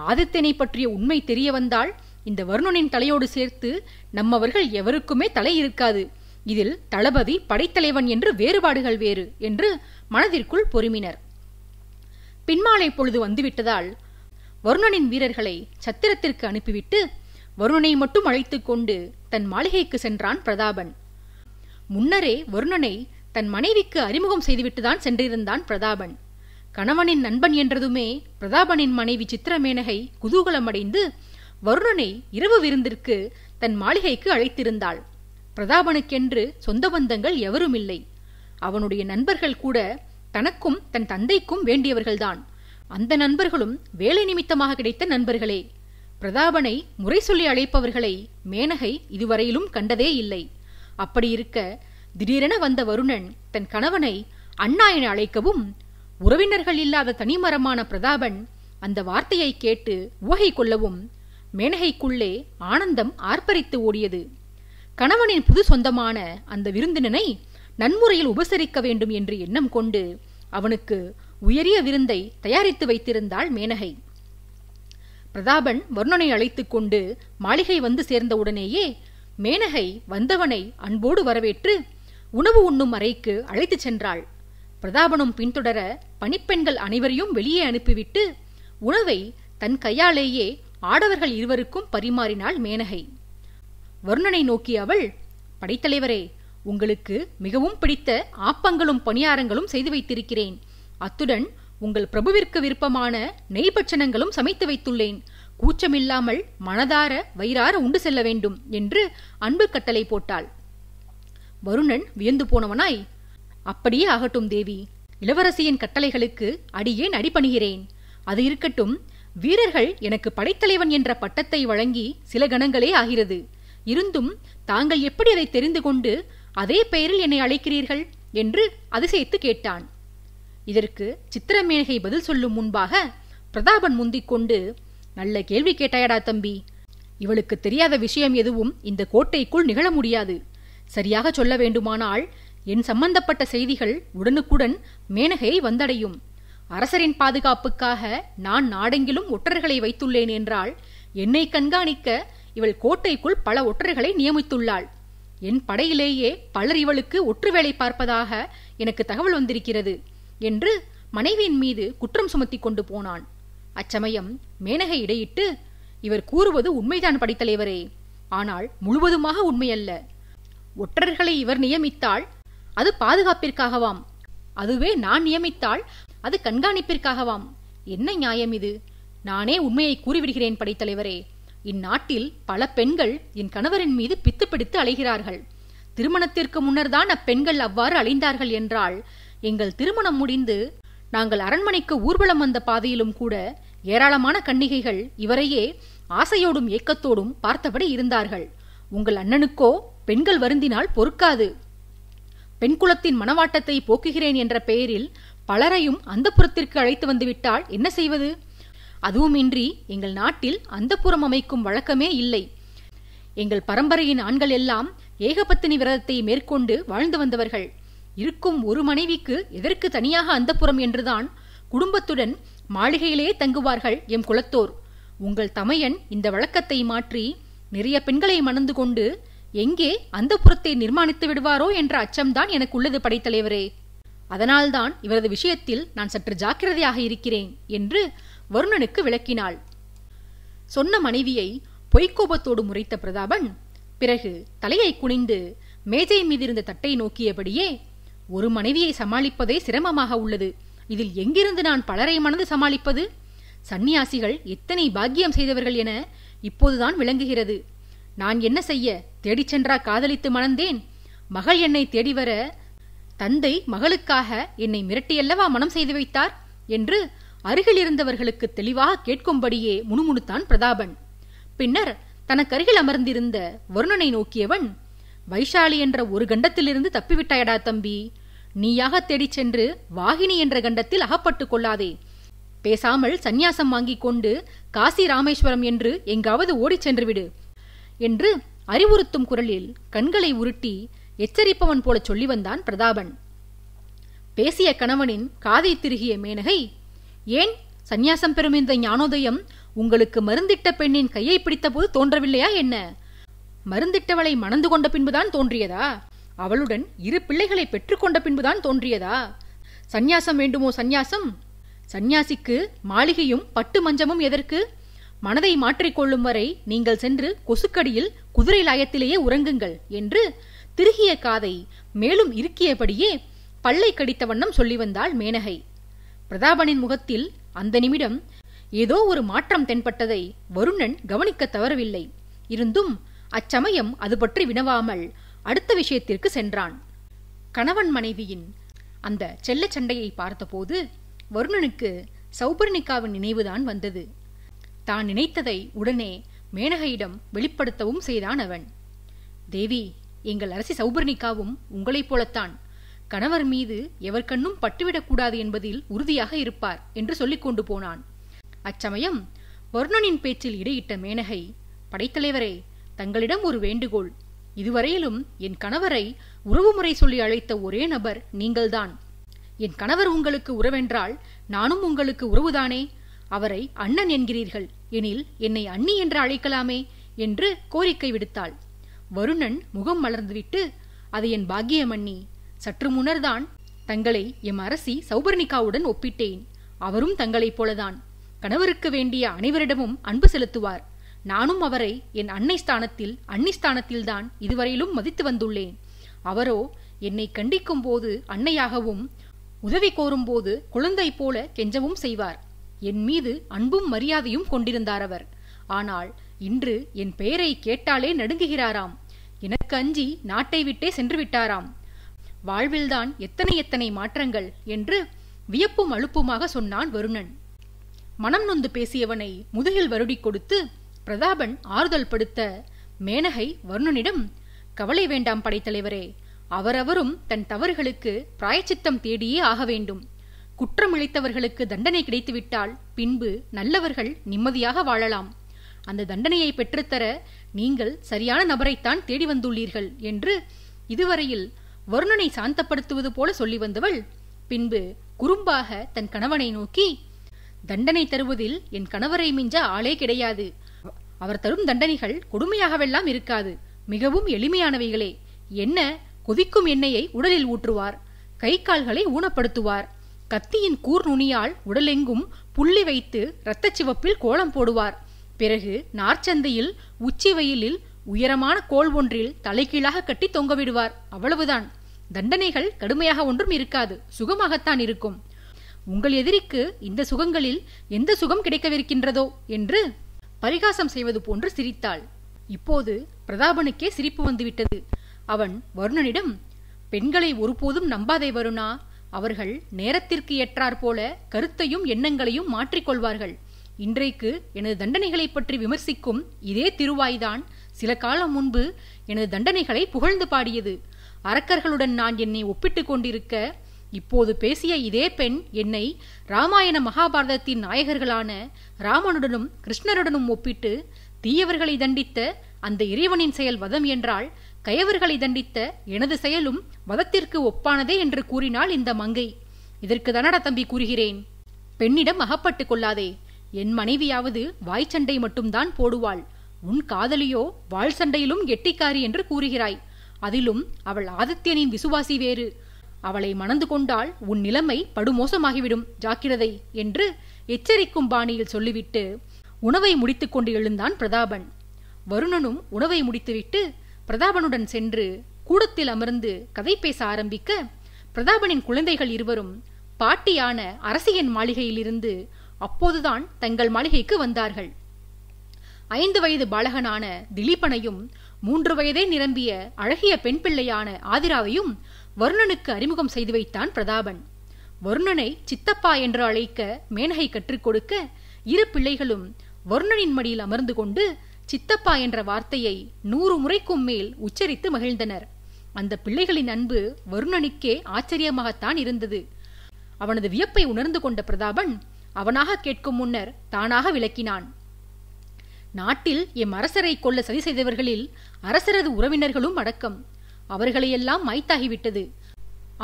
ஆதித்யனை பற்றிய உண்மை தெரிய வந்தால் இந்த வருணனின் தலையோடு சேர்த்து நம்மவர்கள் எவருக்குமே தலை இருக்காது. இதில் தளபதி படைத்தலைவன் என்று வேறுபாடுகள் வேறு என்று மனதிற்குள் பொறுமினர். பின்மாலை பொழுது வந்துவிட்டதால் வருணனின் வீரர்களை சத்திரத்திற்கு அனுப்பிவிட்டு வருணனை மட்டும் அழைத்துக் கொண்டு தன் மாளிகைக்கு சென்றான் பிரதாபன். முன்னரே வருணனை தன் மனைவிக்கு அறிமுகம் செய்துவிட்டுதான் சென்றிருந்தான் பிரதாபன். கணவனின் நண்பன் என்றதுமே பிரதாபனின் மனைவி சித்திரமேனகை குதூகலமடைந்து வருணனை இரவு விருந்திற்கு தன் மாளிகைக்கு அழைத்திருந்தாள். பிரதாபனுக்கென்று சொந்த பந்தங்கள் எவரும் இல்லை. அவனுடைய நண்பர்கள் கூட தனக்கும் தன் தந்தைக்கும் வேண்டியவர்கள்தான். அந்த நண்பர்களும் வேலை நிமித்தமாக கிடைத்த நண்பர்களே. பிரதாபனை முறை சொல்லி அழைப்பவர்களை மேனகை இதுவரையிலும் கண்டதே இல்லை. அப்படியிருக்க திடீரென வந்த வருணன் தன் கணவனை அண்ணா என அழைக்கவும் உறவினர்கள் இல்லாத தனிமரமான பிரதாபன் அந்த வார்த்தையை கேட்டு உவகை கொள்ளவும் மேனகைக்குள்ளே ஆனந்தம் ஆர்ப்பரித்து ஓடியது. கணவனின் புது சொந்தமான அந்த விருந்தினனை நன்முறையில் உபசரிக்க வேண்டும் என்று எண்ணம் கொண்டு அவனுக்கு உயரிய விருந்தை தயாரித்து வைத்திருந்தாள் மேனகை. பிரதாபன் வருணனை அழைத்துக் கொண்டு மாளிகை வந்து சேர்ந்தவுடனேயே மேனகை வந்தவனை அன்போடு வரவேற்று உணவு உண்ணும் அறைக்கு அழைத்துச் சென்றாள். பிரதாபனும் பின்தொடர பணிப்பெண்கள் அனைவரையும் வெளியே அனுப்பிவிட்டு உணவை தன் கையாலேயே ஆடவர்கள் இருவருக்கும் பரிமாறினாள் மேனகை. வருணனை நோக்கி அவள், படைத்தலைவரே, உங்களுக்கு மிகவும் பிடித்த ஆப்பங்களும் பணியாரங்களும் செய்து வைத்திருக்கிறேன். அத்துடன் உங்கள் பிரபுவிற்கு விருப்பமான நெய்பட்சணங்களும் சமைத்து வைத்துள்ளேன். கூச்சமில்லாமல் மனதார வயிறார உண்டு செல்ல வேண்டும் என்று அன்பு கட்டளை போட்டாள். வருணன் வியந்து போனவனாய், அப்படியே ஆகட்டும் தேவி, இளவரசியின் கட்டளைகளுக்கு அடியேன் அடிபணிகிறேன். அது இருக்கட்டும், வீரர்கள் எனக்கு படைத்தலைவன் என்ற பட்டத்தை வழங்கி சில கணங்களே ஆகிறது. இருந்தும் தாங்கள் எப்படி அதை தெரிந்து கொண்டு அதே பெயரில் என்னை அழைக்கிறீர்கள் என்று அதிசயித்து கேட்டான். இதற்கு சித்திரமேனகை பதில் சொல்லும் முன்பாக பிரதாபன் முந்திக் கொண்டு, நல்ல கேள்வி கேட்டாயடா தம்பி. இவளுக்கு தெரியாத விஷயம் எதுவும் இந்த கோட்டைக்குள் நிகழ முடியாது. சரியாக சொல்ல வேண்டுமானால் என் சம்பந்தப்பட்ட செய்திகள் உடனுக்குடன் மேனகையை வந்தடையும். அரசரின் பாதுகாப்புக்காக நான் நாடெங்கிலும் ஒற்றர்களை வைத்துள்ளேன் என்றால் என்னை கண்காணிக்க இவள் கோட்டைக்குள் பல ஒற்றர்களை நியமித்துள்ளாள். என் படையிலேயே பலர் இவளுக்கு ஒற்று வேலை பார்ப்பதாக எனக்கு தகவல் வந்திருக்கிறது என்று மனைவியின் மீது குற்றம் சுமத்தி கொண்டு போனான். அச்சமயம் மேனகை இடையிட்டு, இவர் கூறுவது உண்மைதான் படைத்தலைவரே, ஆனால் முழுவதுமாக உண்மையல்ல. ஒற்றர்களை இவர் நியமித்தால் அது பாதுகாப்பிற்காகவாம், அதுவே நான் நியமித்தால் அது கண்காணிப்பிற்காகவாம். என்ன நியாயம் இது? நானே உண்மையை கூறிவிடுகிறேன் படைத்தலைவரே. இந்நாட்டில் பல பெண்கள் என் கணவரின் மீது பித்து பிடித்து அலைகிறார்கள். திருமணத்திற்கு முன்னர்தான் அப்பெண்கள் அவ்வாறு அலைந்தார்கள் என்றால், எங்கள் திருமணம் முடிந்து நாங்கள் அரண்மனைக்கு ஊர்வலம் வந்த பாதையிலும் கூட ஏராளமான கன்னிகைகள் இவரையே ஆசையோடும் ஏக்கத்தோடும் பார்த்தபடி இருந்தார்கள். உங்கள் அண்ணனுக்கோ பெண்கள் வருந்தினால் பொறுக்காது. பெண் குலத்தின் மனவாட்டத்தை போக்குகிறேன் என்ற பெயரில் பலரையும் அந்தப்புறத்திற்கு அழைத்து வந்துவிட்டால் என்ன செய்வது? அதுவுமின்றி எங்கள் நாட்டில் அந்தப்புறம் அமைக்கும் வழக்கமே இல்லை. எங்கள் பரம்பரையின் ஆண்கள் எல்லாம் ஏகபத்தினி விரதத்தை மேற்கொண்டு வாழ்ந்து வந்தவர்கள். இருக்கும் ஒரு மனைவிக்கு எதற்கு தனியாக அந்தப்புறம் என்றுதான் குடும்பத்துடன் மாளிகையிலே தங்குவார்கள் எம் குலத்தோர். உங்கள் தமையன் இந்த வழக்கத்தை மாற்றி நிறைய பெண்களை மணந்து கொண்டு எங்கே அந்தப்புறத்தை நிர்மாணித்து விடுவாரோ என்ற அச்சம்தான் எனக்கு உள்ளது படைத்தலைவரே. அதனால்தான் இவரது விஷயத்தில் நான் சற்று ஜாக்கிரதையாக இருக்கிறேன் என்று வருணனுக்கு விளக்கினாள். சொன்ன மனைவியை பொய்க்கோபத்தோடு முறைத்த பிரதாபன் பிறகு தலையை குனிந்து மேஜை மீதிருந்த தட்டை நோக்கியபடியே, ஒரு மனைவியை சமாளிப்பதே சிரமமாக உள்ளது. இதில் எங்கிருந்து நான் பலரை மணந்து சமாளிப்பது? சந்நியாசிகள் எத்தனை பாக்கியம் செய்தவர்கள் என இப்போதுதான் விளங்குகிறது. நான் என்ன செய்ய? தேடிச் சென்றா காதலித்து மணந்தேன்? மகள் என்னை தேடி வர தந்தை மகளுக்காக என்னை மிரட்டியல்லவா மனம் செய்து வைத்தார் என்று அருகில் இருந்தவர்களுக்கு தெளிவாக கேட்கும்படியே முணுமுணுத்தான் பிரதாபன். பின்னர் தனக்கருகில் அமர்ந்திருந்த வருணனை நோக்கியவன், வைஷாலி என்ற ஒரு கண்டத்திலிருந்து தப்பிவிட்டாயடா தம்பி. நீயாக தேடிச் சென்று வாகினி என்ற கண்டத்தில் அகப்பட்டுக் கொள்ளாதே. பேசாமல் சந்நியாசம் வாங்கிக் கொண்டு காசி ராமேஸ்வரம் என்று எங்காவது ஓடிச் சென்று விடு என்று அறிவுறுத்தும் குரலில் கண்களை உருட்டி எச்சரிப்பவன் போல சொல்லி வந்தான் பிரதாபன். பேசிய கணவனின் காதை திருகிய மேனகை, ஏன் சந்நியாசம் பெறும் இந்த ஞானோதயம் உங்களுக்கு மருந்திட்ட பெண்ணின் கையை பிடித்த போது தோன்றவில்லையா என்ன? மருந்திட்டவளை மணந்து கொண்ட பின்புதான் தோன்றியதா? அவளுடன் 2 பிள்ளைகளை பெற்றுக்கொண்ட பின்புதான் தோன்றியதா? சந்நியாசம் வேண்டுமோ சந்நியாசம்? சந்நியாசிக்கு மாளிகையும் பட்டு மஞ்சமும் எதற்கு? மனதை மாற்றிக்கொள்ளும் வரை நீங்கள் சென்று கொசுக்கடியில் குதிரை லாயத்திலேயே உறங்குங்கள் என்று திருகிய காதை மேலும் இருக்கியபடியே பல்லை கடித்த வண்ணம் சொல்லி வந்தாள் மேனகை. பிரதாபனின் முகத்தில் அந்த நிமிடம் ஏதோ ஒரு மாற்றம் தென்பட்டதை வருணன் கவனிக்க தவறவில்லை. இருந்தும் அச்சமயம் அது பற்றி வினவாமல் அடுத்த விஷயத்திற்கு சென்றான். கணவன் மனைவியின் அந்த செல்ல சண்டையை பார்த்தபோது வருணனுக்கு சௌபர்ணிகாவின் நினைவுதான் வந்தது. தான் நினைத்ததை உடனே மேனகையிடம் வெளிப்படுத்தவும் செய்தான் அவன். தேவி, எங்கள் அரசி சௌபர்ணிகாவும் உங்களைப் போலத்தான். கணவர் மீது எவர் கண்ணும் பட்டுவிடக்கூடாது என்பதில் உறுதியாக இருப்பார் என்று சொல்லிக் கொண்டு போனான். அச்சமயம் வருணனின் பேச்சில் இடையிட்ட மேனகை, படைத்தலைவரே, தங்களிடம் ஒரு வேண்டுகோள். இதுவரையிலும் என் கணவரை உறவுமுறை சொல்லி அழைத்த ஒரே நபர் நீங்கள்தான். என் கணவர் உங்களுக்கு உறவென்றால் நானும் உங்களுக்கு உறவுதானே. அவரை அண்ணன் என்கிறீர்கள், எனில் என்னை அண்ணி என்று அழைக்கலாமே என்று கோரிக்கை விடுத்தாள். வருணன் முகம் மலர்ந்துவிட்டு, அது என் பாக்கியம் அண்ணி. சற்று முன்னர்தான் தங்களை எம் அரசி சௌபர்ணிகாவுடன் ஒப்பிட்டேன். அவரும் தங்களைப் போலதான். கணவருக்கு வேண்டிய அனைவரிடமும் அன்பு செலுத்துவார். நானும் அவரை என் அன்னை ஸ்தானத்தில் அண்ணி ஸ்தானத்தில்தான் இதுவரையிலும் மதித்து வந்துள்ளேன். அவரோ என்னை கண்டிக்கும் போது அன்னையாகவும் உதவி கோரும் போது குழந்தை போல கெஞ்சவும் செய்வார். என் மீது அன்பும் மரியாதையும் கொண்டிருந்தார் அவர். ஆனால் இன்று என் பெயரை கேட்டாலே நடுங்குகிறாராம். எனக்கு அஞ்சி நாட்டை விட்டே சென்று விட்டாராம். வாழ்வில்தான் எத்தனை எத்தனை மாற்றங்கள் என்று வியப்பும் அலுப்புமாக சொன்னான் வருணன். மனம் நொந்து பேசியவனை முதுகில் வருடி கொடுத்து பிரதாபன் ஆறுதல் படுத்த மேனகை வருணனிடம், கவலை வேண்டாம் படைத்தலைவரே. அவரவரும் தன் தவறுகளுக்கு பிராயச்சித்தம் தேடியே ஆக வேண்டும். குற்றம் இழைத்தவர்களுக்கு தண்டனை கிடைத்துவிட்டால் பின்பு நல்லவர்கள் நிம்மதியாக வாழலாம். அந்த தண்டனையை பெற்றுத்தர நீங்கள் சரியான நபரைத்தான் தேடி வந்துள்ளீர்கள் என்று இதுவரையில் வருணனை சாந்தப்படுத்துவது போல சொல்லி வந்தவள் பின்பு குறும்பாக தன் கணவனை நோக்கி, தண்டனை தருவதில் என் கணவரை மிஞ்ச ஆளே கிடையாது. அவர் தரும் தண்டனைகள் கொடுமையாகவெல்லாம் இருக்காது, மிகவும் எளிமையானவைகளே. என்ன, கொதிக்கும் எண்ணெயை உடலில் ஊற்றுவார், கை கால்களை ஊனப்படுத்துவார், கத்தியின் கூர் நுனியால் உடலெங்கும் புள்ளி வைத்து இரத்தச் சிவப்பில் கோலம் போடுவார். பிறகு நார்ச்சந்தையில் உச்சி வெயிலில் உயரமான கோல் ஒன்றில் தலைகீழாக கட்டி தொங்கவிடுவார். அவ்வளவுதான். தண்டனைகள் கடுமையாக ஒன்றும் இருக்காது, சுகமாகத்தான் இருக்கும். உங்கள் எதிரிக்கு இந்த சுகங்களில் எந்த சுகம் கிடைக்கவிருக்கின்றதோ என்று பரிகாசம் செய்வது போன்று சிரித்தாள். இப்போது பிரதாபனுக்கே சிரிப்பு வந்துவிட்டது. அவன் வருணனிடம், பெண்களை ஒருபோதும் நம்பாதே வருணா. அவர்கள் நேரத்திற்கு ஏற்றாற் போல கருத்தையும் எண்ணங்களையும் மாற்றிக்கொள்வார்கள். இன்றைக்கு எனது தண்டனைகளை பற்றி விமர்சிக்கும் இதே திருவாய்தான் சில காலம் முன்பு எனது தண்டனைகளை புகழ்ந்து பாடியது. அரக்கர்களுடன் நான் என்னை ஒப்பிட்டுக் கொண்டிருக்க இப்போது பேசிய இதே பெண் என்னை ராமாயண மகாபாரதத்தின் நாயகர்களான ராமனுடனும் கிருஷ்ணருடனும் ஒப்பிட்டு தீயவர்களை தண்டித்த அந்த இறைவனின் செயல் வதம் என்றால் கயவர்களை தண்டித்த எனது செயலும் வதத்திற்கு ஒப்பானதே என்று கூறினாள் இந்த மங்கை. இதற்கு தானடா தம்பி கூறுகிறேன், பெண்ணிடம் அகப்பட்டுக் கொள்ளாதே. என் மனைவியாவது வாய்ச்சண்டை மட்டும்தான் போடுவாள், உன் காதலியோ வாழ் சண்டையிலும் கெட்டிக்காரி என்று கூறுகிறாய். அதிலும் அவள் ஆதித்யனின் விசுவாசி வேறு. அவளை மணந்து கொண்டால் உன் நிலைமை படுமோசமாகிவிடும், ஜாக்கிரதை என்று எச்சரிக்கும் பாணியில் சொல்லிவிட்டு உணவை முடித்துக் கொண்டு எழுந்தான் பிரதாபன். வருணனும் உணவை முடித்துவிட்டு பிரதாபனுடன் சென்று கூடத்தில் அமர்ந்து கதை பேச ஆரம்பிக்க, பிரதாபனின் குழந்தைகள் இருவரும் பாட்டியான அரசியின் மாளிகையிலிருந்து அப்போதுதான் தங்கள் மாளிகைக்கு வந்தார்கள். 5 வயது பாலகனான திலீபனையும் 3 வயதே நிரம்பிய அழகிய பெண் பிள்ளையான ஆதிராவையும் வருணனுக்கு அறிமுகம் செய்து வைத்தான் பிரதாபன். வருணனை சித்தப்பா என்று அழைக்க மேனகை கற்றுக் கொடுக்க, இரு பிள்ளைகளும் வருணனின் மடியில் அமர்ந்து கொண்டு சித்தப்பா என்ற வார்த்தையை 100 முறைக்கும் மேல் உச்சரித்து மகிழ்ந்தனர். அந்த பிள்ளைகளின் அன்பு வருணனுக்கே ஆச்சரியமாகத்தான் இருந்தது. அவனது வியப்பை உணர்ந்து கொண்ட பிரதாபன் அவனாக கேட்கும் முன்னர் தானாக விளக்கினான். நாட்டில் எம் அரசரை கொல்ல சதி செய்தவர்களில் அரசரது உறவினர்களும் அடக்கம். அவர்களையெல்லாம் மைத்தாகிவிட்டது.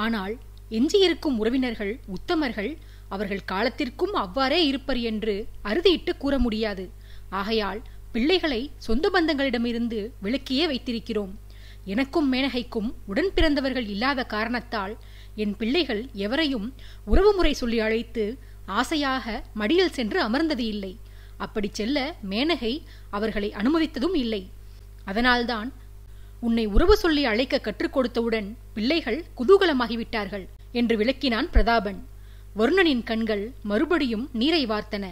ஆனால் எஞ்சியிருக்கும் உறவினர்கள் உத்தமர்கள். அவர்கள் காலத்திற்கும் அவ்வாறே இருப்பர் என்று அறுதியிட்டு கூற முடியாது. ஆகையால் பிள்ளைகளை சொந்த பந்தங்களிடமிருந்து விலக்கியே வைத்திருக்கிறோம். எனக்கும் மேனகைக்கும் உடன் பிறந்தவர்கள் இல்லாத காரணத்தால் என் பிள்ளைகள் எவரையும் உறவுமுறை சொல்லி அழைத்து ஆசையாக மடியில் சென்று அமர்ந்தது இல்லை. அப்படி செல்ல மேனகை அவர்களை அனுமதித்ததும் இல்லை. அதனால்தான் உன்னை உறவு சொல்லி அழைக்க கற்றுக் கொடுத்தவுடன் பிள்ளைகள் குதூகலமாகிவிட்டார்கள் என்று விளக்கினான் பிரதாபன். வருணனின் கண்கள் மறுபடியும் நீரை வார்த்தன.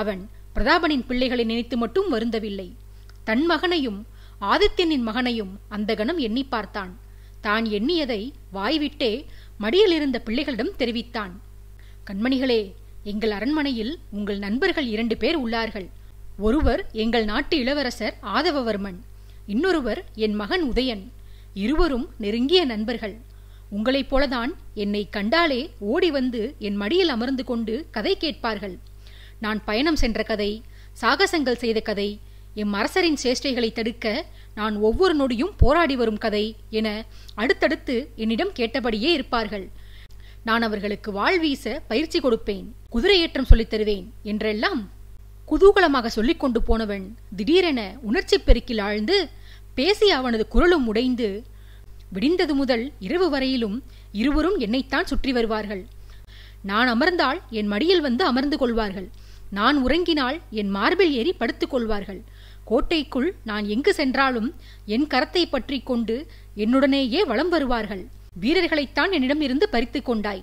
அவன் பிரதாபனின் பிள்ளைகளை நினைத்து மட்டும் வருந்தவில்லை, தன் மகனையும் ஆதித்யனின் மகனையும் அந்த கணம் எண்ணி பார்த்தான். தான் எண்ணியதை வாய்விட்டே மடியில் இருந்த பிள்ளைகளிடம் தெரிவித்தான். கண்மணிகளே, எங்கள் அரண்மனையில் உங்கள் நண்பர்கள் 2 பேர் உள்ளார்கள். ஒருவர் எங்கள் நாட்டு இளவரசர் ஆதவவர்மன், இன்னொருவர் என் மகன் உதயன். இருவரும் நெருங்கிய நண்பர்கள். உங்களைப் போலதான் என்னை கண்டாலே ஓடி வந்து என் மடியில் அமர்ந்து கொண்டு கதை கேட்பார்கள். நான் பயணம் சென்ற கதை, சாகசங்கள் செய்த கதை, எம் அரசரின் சேஷ்டைகளை தடுக்க நான் ஒவ்வொரு நொடியும் போராடி வரும் கதை என அடுத்தடுத்து என்னிடம் கேட்டபடியே இருப்பார்கள். நான் அவர்களுக்கு வாள் வீச பயிற்சி கொடுப்பேன், குதிரையேற்றம் சொல்லித் தருவேன் என்றெல்லாம் குதூகலமாக சொல்லிக் கொண்டு போனவன் திடீரென உணர்ச்சி பெருக்கில் ஆழ்ந்து பேசி அவனது குரலும் உடைந்து, விடிந்தது முதல் இரவு வரையிலும் இருவரும் என்னைத்தான் சுற்றி வருவார்கள். நான் அமர்ந்தால் என் மடியில் வந்து அமர்ந்து கொள்வார்கள். நான் உறங்கினால் என் மார்பில் ஏறி படுத்துக் கொள்வார்கள். கோட்டைக்குள் நான் எங்கு சென்றாலும் என் கரத்தை பற்றி கொண்டு என்னுடனேயே வலம் வருவார்கள். வீரர்களைத்தான் என்னிடம் இருந்து பறித்து கொண்டாய்,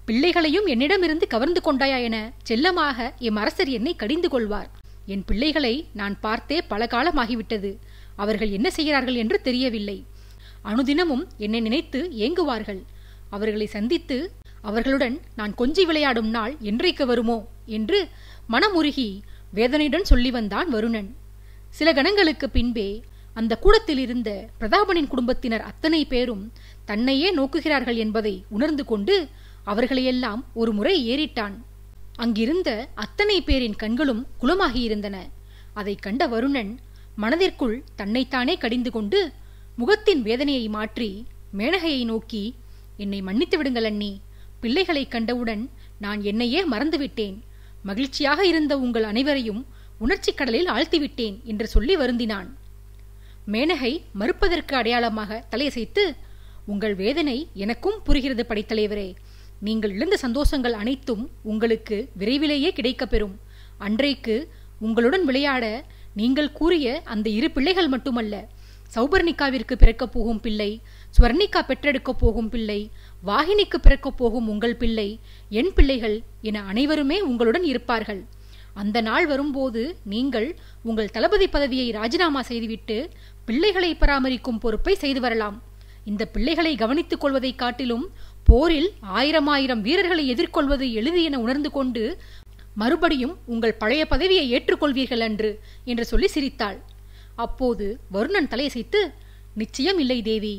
பிள்ளைகளையும் என்னிடமிருந்து கவர்ந்து கொண்டாயா என செல்லமாக எம் அரசர் என்னை கடிந்து கொள்வார். என் பிள்ளைகளை நான் பார்த்தே பல காலமாகிவிட்டது. அவர்கள் என்ன செய்கிறார்கள் என்று தெரியவில்லை. அனுதினமும் என்னை நினைத்து ஏங்குவார்கள். அவர்களை சந்தித்து அவர்களுடன் நான் கொஞ்சி விளையாடும் நாள் என்றைக்கு வருமோ என்று மனமுருகி வேதனையுடன் சொல்லி வந்தான் வருணன். சில கணங்களுக்கு பின்பே அந்த கூடத்தில் இருந்த பிரதாபனின் குடும்பத்தினர் அத்தனை பேரும் தன்னையே நோக்குகிறார்கள் என்பதை உணர்ந்து கொண்டு அவர்களையெல்லாம் ஒரு முறை ஏறிட்டான். அங்கிருந்த அத்தனை பேரின் கண்களும் குளமாகியிருந்தன. அதை கண்ட வருணன் மனதிற்குள் தன்னைத்தானே கடிந்து கொண்டு முகத்தின் வேதனையை மாற்றி மேனகையை நோக்கி, என்னை மன்னித்து விடுங்கள் அண்ணி. பிள்ளைகளை கண்டவுடன் நான் என்னையே மறந்துவிட்டேன். மகிழ்ச்சியாக இருந்த உங்கள் அனைவரையும் உணர்ச்சி கடலில் ஆழ்த்திவிட்டேன் என்று சொல்லி வருந்தினான். மேனகை மறுப்பதற்கு அடையாளமாக தலையசைத்து, உங்கள் வேதனை எனக்கும் புரிகிறது படைத்தலைவரே. நீங்கள் இழந்த சந்தோஷங்கள் அனைத்தும் உங்களுக்கு விரைவிலேயே கிடைக்கப்பெறும். அன்றைக்கு உங்களுடன் விளையாட நீங்கள் கூறிய அந்த 2 பிள்ளைகள் மட்டுமல்ல, சௌபர்ணிகாவிற்கு பிறக்கப் போகும் பிள்ளை, ஸ்வர்ணிகா பெற்றெடுக்கப் போகும் பிள்ளை, வாகினிக்கு பிறக்கப் போகும் உங்கள் பிள்ளை, என் பிள்ளைகள் என அனைவருமே உங்களுடன் இருப்பார்கள். அந்த நாள் வரும்போது நீங்கள் உங்கள் தளபதி பதவியை ராஜினாமா செய்துவிட்டு பிள்ளைகளை பராமரிக்கும் பொறுப்பை செய்து வரலாம். இந்த பிள்ளைகளை கவனித்துக் கொள்வதை காட்டிலும் போரில் 1000 வீரர்களை எதிர்கொள்வது எளிது என உணர்ந்து கொண்டு மறுபடியும் உங்கள் பழைய பதவியை ஏற்றுக்கொள்வீர்கள் என்று சொல்லி சிரித்தாள். அப்போது வருணன் தலையசைத்து, நிச்சயம் இல்லை தேவி.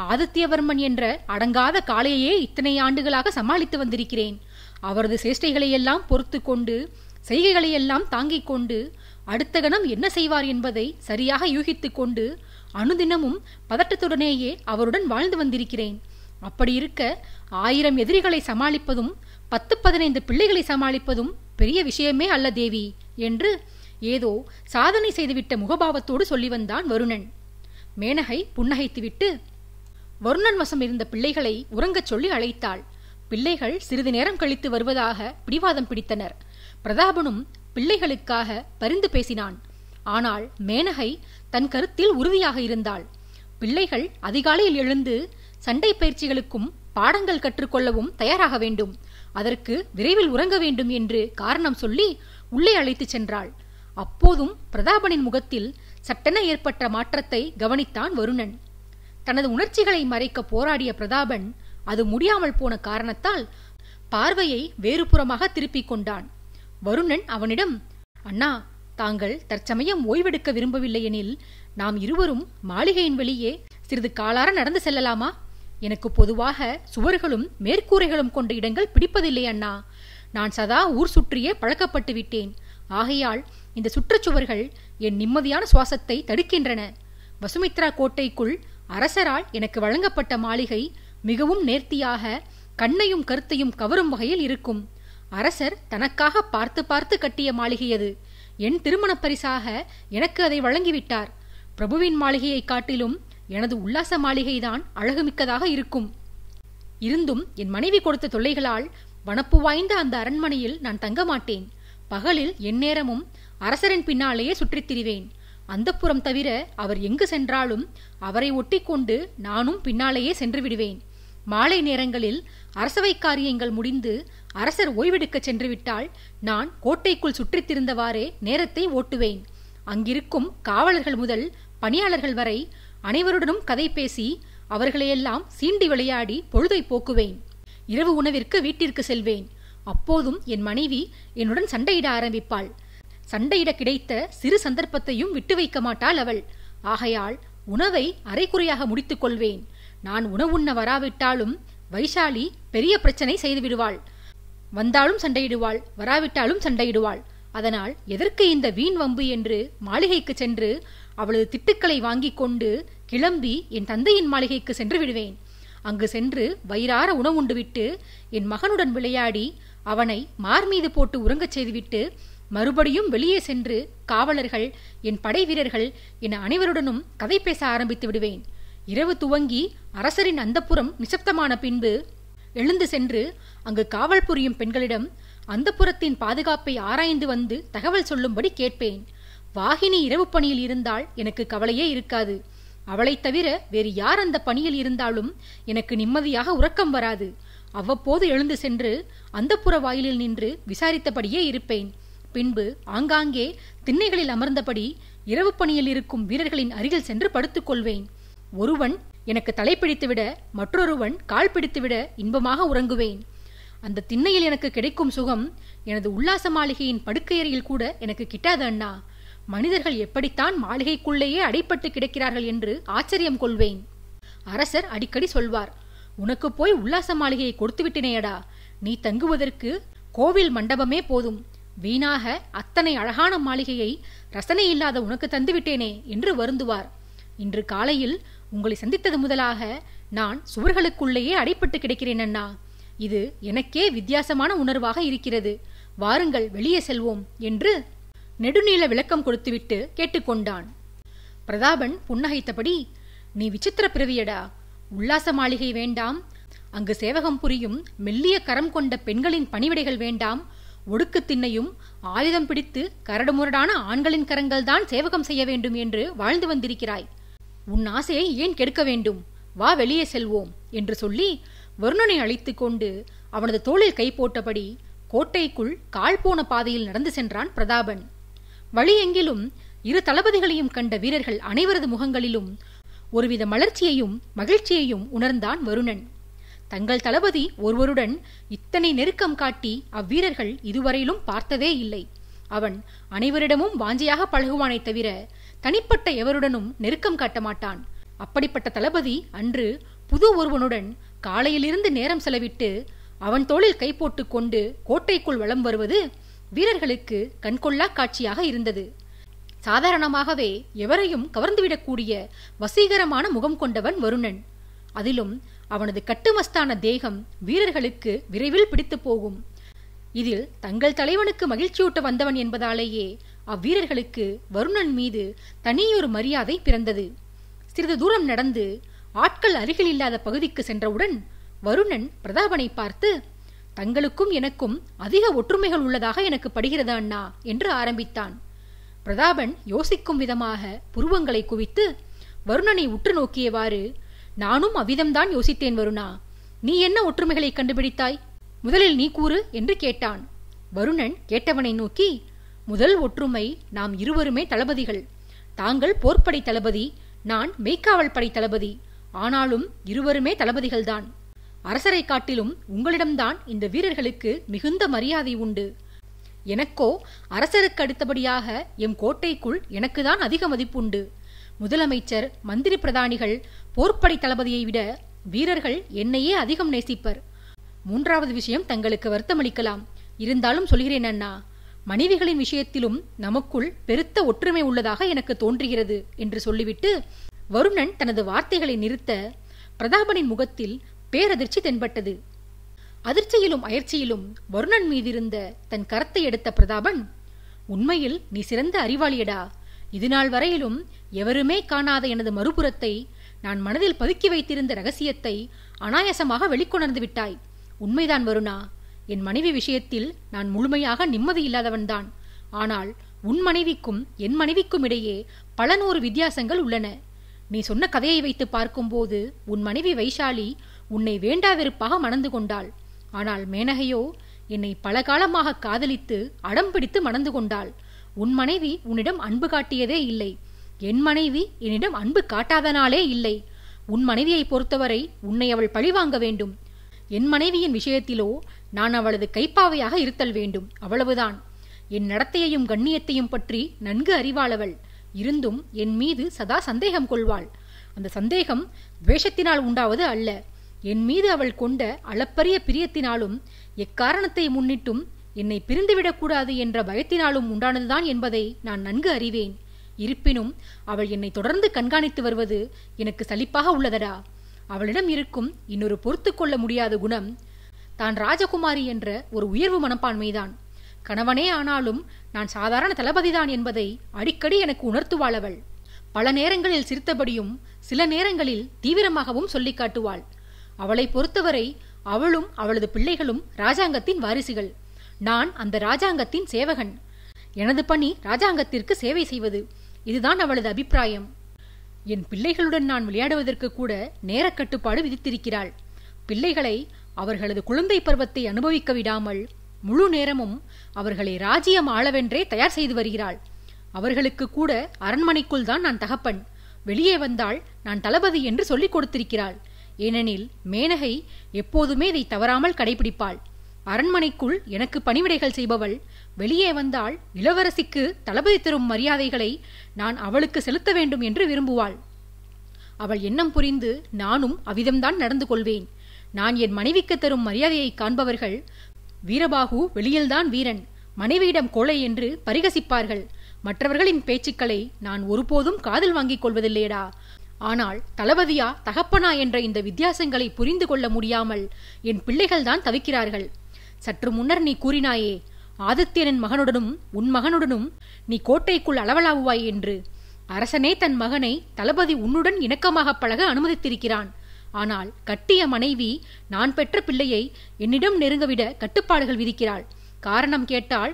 ஆதித்யவர்மன் என்ற அடங்காத காளையையே இத்தனை ஆண்டுகளாக சமாளித்து வந்திருக்கிறேன். அவரது சேஷ்டைகளையெல்லாம் பொறுத்து கொண்டு செய்கைகளையெல்லாம் தாங்கிக் கொண்டு அடுத்த கணம் என்ன செய்வார் என்பதை சரியாக யூகித்துக் கொண்டு அனுதினமும் பதட்டத்துடனேயே அவருடன் வாழ்ந்து வந்திருக்கிறேன். அப்படி இருக்க 1000 எதிரிகளை சமாளிப்பதும் 10-15 பிள்ளைகளை சமாளிப்பதும் பெரிய விஷயமே அல்ல தேவி என்று ஏதோ சாதனை செய்துவிட்ட முகபாவத்தோடு சொல்லி வந்தான் வருணன். மேனகை புன்னகைத்துவிட்டு வருணன் வசம் இருந்த பிள்ளைகளை உறங்கச் சொல்லி அழைத்தாள். பிள்ளைகள் சிறிது நேரம் கழித்து வருவதாக பிடிவாதம் பிடித்தனர். பிரதாபனும் பிள்ளைகளுக்காக பரிந்து பேசினான். ஆனால் மேனகை தன் கருத்தில் உறுதியாக இருந்தாள். பிள்ளைகள் அதிகாலையில் எழுந்து சண்டை பயிற்சிகளுக்கும் பாடங்கள் கற்றுக்கொள்ளவும் தயாராக வேண்டும், அதற்கு விரைவில் உறங்க வேண்டும் என்று காரணம் சொல்லி உள்ளே அழைத்துச் சென்றாள். அப்போதும் பிரதாபனின் முகத்தில் சட்டென ஏற்பட்ட மாற்றத்தை கவனித்தான் வருணன். தனது உணர்ச்சிகளை மறைக்க போராடிய பிரதாபன் அது முடியாமல் போன காரணத்தால் பார்வையை வேறுபுறமாக திருப்பிக் கொண்டான். வருணன் அவனிடம், அண்ணா, தாங்கள் தற்சமயம் ஓய்வெடுக்க விரும்பவில்லை எனில் நாம் இருவரும் மாளிகையின் வெளியே சிறிது காலார நடந்து செல்லலாமா? எனக்கு பொதுவாக சுவர்களும் மேற்கூரைகளும் கொண்ட இடங்கள் பிடிப்பதில்லை அண்ணா. நான் சதா ஊர் சுற்றியே பழக்கப்பட்டு விட்டேன். ஆகையால் இந்த சுற்றுச்சுவர்கள் என் நிம்மதியான சுவாசத்தை தடுக்கின்றன. வசுமித்ரா கோட்டைக்குள் அரசரால் எனக்கு வழங்கப்பட்ட மாளிகை மிகவும் நேர்த்தியாக கண்ணையும் கருத்தையும் கவரும் வகையில் இருக்கும். அரசர் தனக்காக பார்த்து பார்த்து கட்டிய மாளிகை அது. என் திருமண பரிசாக எனக்கு அதை வழங்கிவிட்டார். பிரபுவின் மாளிகையை காட்டிலும் எனது உல்லாச மாளிகைதான் அழகுமிக்கதாக இருக்கும். இருந்தும் என் மனைவி கொடுத்த தொல்லைகளால் வனப்பு வாய்ந்த அந்த அரண்மனையில் நான் தங்க மாட்டேன். பகலில் எந்நேரமும் அரசரின் பின்னாலேயே சுற்றித் திரிவேன். அந்தப்புறம் தவிர அவர் எங்கு சென்றாலும் அவரை ஒட்டி கொண்டு நானும் பின்னாலேயே சென்று விடுவேன். மாலை நேரங்களில் அரசவை காரியங்கள் முடிந்து அரசர் ஓய்வெடுக்க சென்று விட்டால் நான் கோட்டைக்குள் சுற்றித் திரிந்தவாறே நேரத்தை ஓட்டுவேன். அங்கிருக்கும் காவலர்கள் முதல் பணியாளர்கள் வரை அனைவருடனும் கதை பேசி அவர்களையெல்லாம் சீண்டி விளையாடி பொழுதை போக்குவேன். இரவு உணவிற்கு வீட்டிற்கு செல்வேன். அப்போதும் என் மனைவி என்னுடன் சண்டையிட ஆரம்பிப்பாள். சண்டையிட கிடைத்த சிறு சந்தர்ப்பத்தையும் விட்டு வைக்க மாட்டாள் அவள். ஆகையால் உணவை அரைக்குறையாக முடித்துக் கொள்வேன். நான் உணவுண்ண வராவிட்டாலும் வைஷாலி பெரிய பிரச்சனை செய்து விடுவாள். வந்தாலும் சண்டையிடுவாள், வராவிட்டாலும் சண்டையிடுவாள். அதனால் எதற்கு இந்த வீண் வம்பு என்று மாளிகைக்கு சென்று அவளது திட்டுக்களை வாங்கிக் கொண்டு கிளம்பி என் தந்தையின் மாளிகைக்கு சென்று விடுவேன். அங்கு சென்று வயிறார உணவுண்டுவிட்டு என் மகனுடன் விளையாடி அவனை மார்மீது போட்டு உறங்கச் செய்துவிட்டு மறுபடியும் வெளியே சென்று காவலர்கள், என் படை வீரர்கள் என அனைவருடனும் கதை பேச ஆரம்பித்து விடுவேன். இரவு துவங்கி அரசரின் அந்தப்புறம் நிசப்தமான பின்பு எழுந்து சென்று அங்கு காவல் புரியும் பெண்களிடம் அந்தப்புறத்தின் பாதுகாப்பை ஆராய்ந்து வந்து தகவல் சொல்லும்படி கேட்பேன். வாகினி இரவு பணியில் இருந்தால் எனக்கு கவலையே இருக்காது. அவளைத் தவிர வேறு யார் அந்த பணியில் இருந்தாலும் எனக்கு நிம்மதியாக உறக்கம் வராது. அவ்வப்போது எழுந்து சென்று அந்தப்புற வாயிலில் நின்று விசாரித்தபடியே இருப்பேன். பின்பு ஆங்காங்கே திண்ணைகளில் அமர்ந்தபடி இரவு பணியில் இருக்கும் வீரர்களின் அருகில் சென்று படுத்துக் கொள்வேன். ஒருவன் எனக்கு தலை பிடித்துவிட, மற்றொருவன் கால் பிடித்துவிட இன்பமாக உறங்குவேன். அந்த திண்ணையில் எனக்கு கிடைக்கும் சுகம் எனது உல்லாச மாளிகையின் படுக்கையறையில் கூட எனக்கு கிட்டாது அண்ணா. மனிதர்கள் எப்படித்தான் மாளிகைக்குள்ளேயே அடைப்பட்டு கிடக்கிறார்கள் என்று ஆச்சரியம் கொள்வேன். அரசர் அடிக்கடி சொல்வார், உனக்கு போய் உல்லாச மாளிகையை கொடுத்து விட்டினேயடா, நீ தங்குவதற்கு கோவில் மண்டபமே போதும். வீணாக அத்தனை அழகான மாளிகையை ரசனை இல்லாத உனக்கு தந்துவிட்டேனே என்று வருந்துவார். இன்று காலையில் உங்களை சந்தித்தது முதலாக நான் சுவர்களுக்குள்ளேயே அடைப்பட்டு கிடக்கிறேன் அண்ணா. இது எனக்கே வித்தியாசமான உணர்வாக இருக்கிறது. வாருங்கள், வெளியே செல்வோம் என்று நெடுநீள விளக்கம் கொடுத்துவிட்டு கேட்டுக்கொண்டான். பிரதாபன் புன்னகைத்தபடி, நீ விசித்திர பிறவியடா. உல்லாச மாளிகை வேண்டாம், அங்கு சேவகம் புரியும் மெல்லிய கரம் கொண்ட பெண்களின் பணிவிடைகள் வேண்டாம், ஒடுக்கு திண்ணையும் ஆயுதம் பிடித்து கரடுமுரடான ஆண்களின் கரங்கள்தான் சேவகம் செய்ய வேண்டும் என்று வாழ்ந்து வந்திருக்கிறாய். உன் ஆசையை ஏன் கெடுக்க வேண்டும்? வா, வெளியே செல்வோம் என்று சொல்லி வருணனை அழைத்து கொண்டு அவனது தோளில் கை போட்டபடி கோட்டைக்குள் கால் போன பாதையில் நடந்து சென்றான் பிரதாபன். வழியெங்கிலும் இரு தளபதிகளையும் கண்ட வீரர்கள் அனைவரது முகங்களிலும் ஒருவித மலர்ச்சியையும் மகிழ்ச்சியையும் உணர்ந்தான் வருணன். தங்கள் தளபதி ஒருவருடன் இத்தனை நெருக்கம் காட்டி அவ்வீரர்கள் இதுவரையிலும் பார்த்ததே இல்லை. அவன் அனைவரிடமும் வாஞ்சையாக பழகுவானே தவிர தனிப்பட்ட எவருடனும் நெருக்கம் காட்ட மாட்டான். அப்படிப்பட்ட தளபதி அன்று புது ஒருவனுடன் காலையிலிருந்து நேரம் செலவிட்டு அவன் தோளில் கை போட்டு கொண்டு கோட்டைக்குள் வலம் வருவது வீரர்களுக்கு கண்கொள்ளா காட்சியாக இருந்தது. சாதாரணமாகவே எவரையும் கவர்ந்துவிடக்கூடிய வசீகரமான முகம் கொண்டவன் வருணன். அதிலும் அவனது கட்டுமஸ்தான தேகம் வீரர்களுக்கு விரைவில் பிடித்து போகும். இதில் தங்கள் தலைவனுக்கு மகிழ்ச்சியூட்ட வந்தவன் என்பதாலேயே அவ்வீரர்களுக்கு வருணன் மீது தனியொரு மரியாதை பிறந்தது. சிறிது தூரம் நடந்து ஆட்கள் அருகில் இல்லாத பகுதிக்கு சென்றவுடன் வருணன் பிரதாபனை பார்த்து, தங்களுக்கும் எனக்கும் அதிக ஒற்றுமைகள் உள்ளதாக எனக்கு படுகிறது அண்ணா என்று ஆரம்பித்தான். பிரதாபன் யோசிக்கும் விதமாக புருவங்களை குவித்து வருணனை உற்று நோக்கியவாறு, நானும் அவ்விதம்தான் யோசித்தேன் வருணா. நீ என்ன ஒற்றுமைகளை கண்டுபிடித்தாய்? முதலில் நீ கூறு என்று கேட்டான். வருணன் கேட்டவனை நோக்கி, முதல் ஒற்றுமை, நாம் இருவருமே தளபதிகள். தாங்கள் போர்ப்படை தளபதி, நான் மெய்க்காவல் படை தளபதி. ஆனாலும் இருவருமே தளபதிகள்தான். அரசரை காட்டிலும் உங்களிடம்தான் இந்த வீரர்களுக்கு மிகுந்த மரியாதை உண்டு. எனக்கோ அரசருக்கு அடுத்தபடியாக எம் கோட்டைக்குள் எனக்குதான் அதிக மதிப்புண்டு. முதலமைச்சர், மந்திரி பிரதானிகள் போர்ப்படை தளபதியை விட வீரர்கள் என்னையே அதிகம் நேசிப்பர். மூன்றாவது விஷயம் தங்களுக்கு வருத்தமளிக்கலாம், இருந்தாலும் சொல்கிறேன் அண்ணா. மனைவிகளின் விஷயத்திலும் நமக்குள் பெருத்த ஒற்றுமை உள்ளதாக எனக்கு தோன்றுகிறது என்று சொல்லிவிட்டு வருணன் தனது வார்த்தைகளை நிறுத்த பிரதாபனின் முகத்தில் பேரதிர்ச்சி தென்பட்டது. அதிர்ச்சியிலும் அயற்சியிலும் வருணன் மீதிருந்த தன் கரத்தை எடுத்த பிரதாபன், உண்மையில் நீ சிறந்த அறிவாளியடா. இதுநாள் வரையிலும் எவருமே காணாத எனது மறுபுறத்தை, நான் மனதில் பதுக்கி வைத்திருந்த ரகசியத்தை அனாயசமாக வெளிக்கொணர்ந்து விட்டாய். உண்மைதான் வருணா, என் மனைவி விஷயத்தில் நான் முழுமையாக நிம்மதி இல்லாதவன்தான். ஆனால் உன் மனைவிக்கும் என் மனைவிக்கும் இடையே பல நூறு வித்தியாசங்கள் உள்ளன. நீ சொன்ன கதையை வைத்து பார்க்கும்போது உன் மனைவி வைஷாலி உன்னை வேண்டாவெறுப்பாக மணந்து கொண்டாள். ஆனால் மேனகையோ என்னை பல காலமாக காதலித்து அடம் பிடித்து மணந்து கொண்டாள். உன் மனைவி உன்னிடம் அன்பு காட்டியதே இல்லை. என் மனைவி என்னிடம் அன்பு காட்டாதனாலே இல்லை. உன் மனைவியை பொறுத்தவரை உன்னை அவள் பழிவாங்க வேண்டும். என் மனைவியின் விஷயத்திலோ நான் அவளது கைப்பாவையாக இருத்தல் வேண்டும், அவ்வளவுதான். என் நடத்தையையும் கண்ணியத்தையும் பற்றி நன்கு அறிவாளவள். இருந்தும் என் மீது சதா சந்தேகம் கொள்வாள். அந்த சந்தேகம் துவேஷத்தினால் உண்டாவது அல்ல. என் மீது அவள் கொண்ட அளப்பரிய பிரியத்தினாலும் எக்காரணத்தை முன்னிட்டும் என்னை பிரிந்துவிடக்கூடாது என்ற பயத்தினாலும் உண்டானதுதான் என்பதை நான் நன்கு அறிவேன். இருப்பினும் அவள் என்னை தொடர்ந்து கண்காணித்து வருவது எனக்கு சலிப்பாக உள்ளதடா. அவளிடம் இருக்கும் இன்னொரு பொறுத்து கொள்ள முடியாத குணம், தான் ராஜகுமாரி என்ற ஒரு உயர்வு மனப்பான்மைதான். கணவனே ஆனாலும் நான் சாதாரண தளபதிதான் என்பதை அடிக்கடி எனக்கு உணர்த்துவாள் அவள். பல நேரங்களில் சிரித்தபடியும் சில நேரங்களில் தீவிரமாகவும் சொல்லி காட்டுவாள். அவளை பொறுத்தவரை அவளும் அவளது பிள்ளைகளும் ராஜாங்கத்தின் வாரிசுகள். நான் அந்த ராஜாங்கத்தின் சேவகன். எனது பணி ராஜாங்கத்திற்கு சேவை செய்வது. இதுதான் அவளது அபிப்பிராயம். என் பிள்ளைகளுடன் நான் விளையாடுவதற்கு கூட நேர கட்டுப்பாடு விதித்திருக்கிறாள். பிள்ளைகளை அவர்களது குழந்தை பருவத்தை அனுபவிக்க விடாமல் முழு நேரமும் அவர்களை ராஜ்யம் ஆளவென்றே தயார் செய்து வருகிறாள். அவர்களுக்கு கூட அரண்மனைக்குள் தான் நான் தகப்பன், வெளியே வந்தால் நான் தளபதி என்று சொல்லிக் கொடுத்திருக்கிறாள். ஏனெனில் மேனகை எப்போதுமே இதை தவறாமல் கடைபிடிப்பாள். அரண்மனைக்குள் எனக்கு பணிவிடைகள் செய்பவள் வெளியே வந்தால் இளவரசிக்கு தளபதி தரும் மரியாதைகளை நான் அவளுக்கு செலுத்த வேண்டும் என்று விரும்புவாள். அவள் எண்ணம் புரிந்து நானும் அவ்விதம்தான் நடந்து கொள்வேன். நான் என் மனைவிக்கு தரும் மரியாதையை காண்பவர்கள் வீரபாகு வெளியில்தான் வீரன், மனைவியிடம் கோழை என்று பரிகசிப்பார்கள். மற்றவர்களின் பேச்சுக்களை நான் ஒருபோதும் காதில் வாங்கிக் கொள்வதில்லையடா. ஆனால் தளபதியா தகப்பனா என்ற இந்த வித்தியாசங்களை புரிந்து கொள்ள முடியாமல் என் பிள்ளைகள்தான் தவிக்கிறார்கள். சற்று முன்னர் நீ கூறினாயே, ஆதித்யனின் மகனுடனும் உன் மகனுடனும் நீ கோட்டைக்குள் அளவலாவுவாய் என்று. அரசனே தன் மகனை தளபதி உன்னுடன் இணக்கமாக பழக அனுமதித்திருக்கிறான். ஆனால் கட்டிய மனைவி நான் பெற்ற பிள்ளையை என்னிடம் நெருங்கவிட கட்டுப்பாடுகள் விதிக்கிறாள். காரணம் கேட்டால்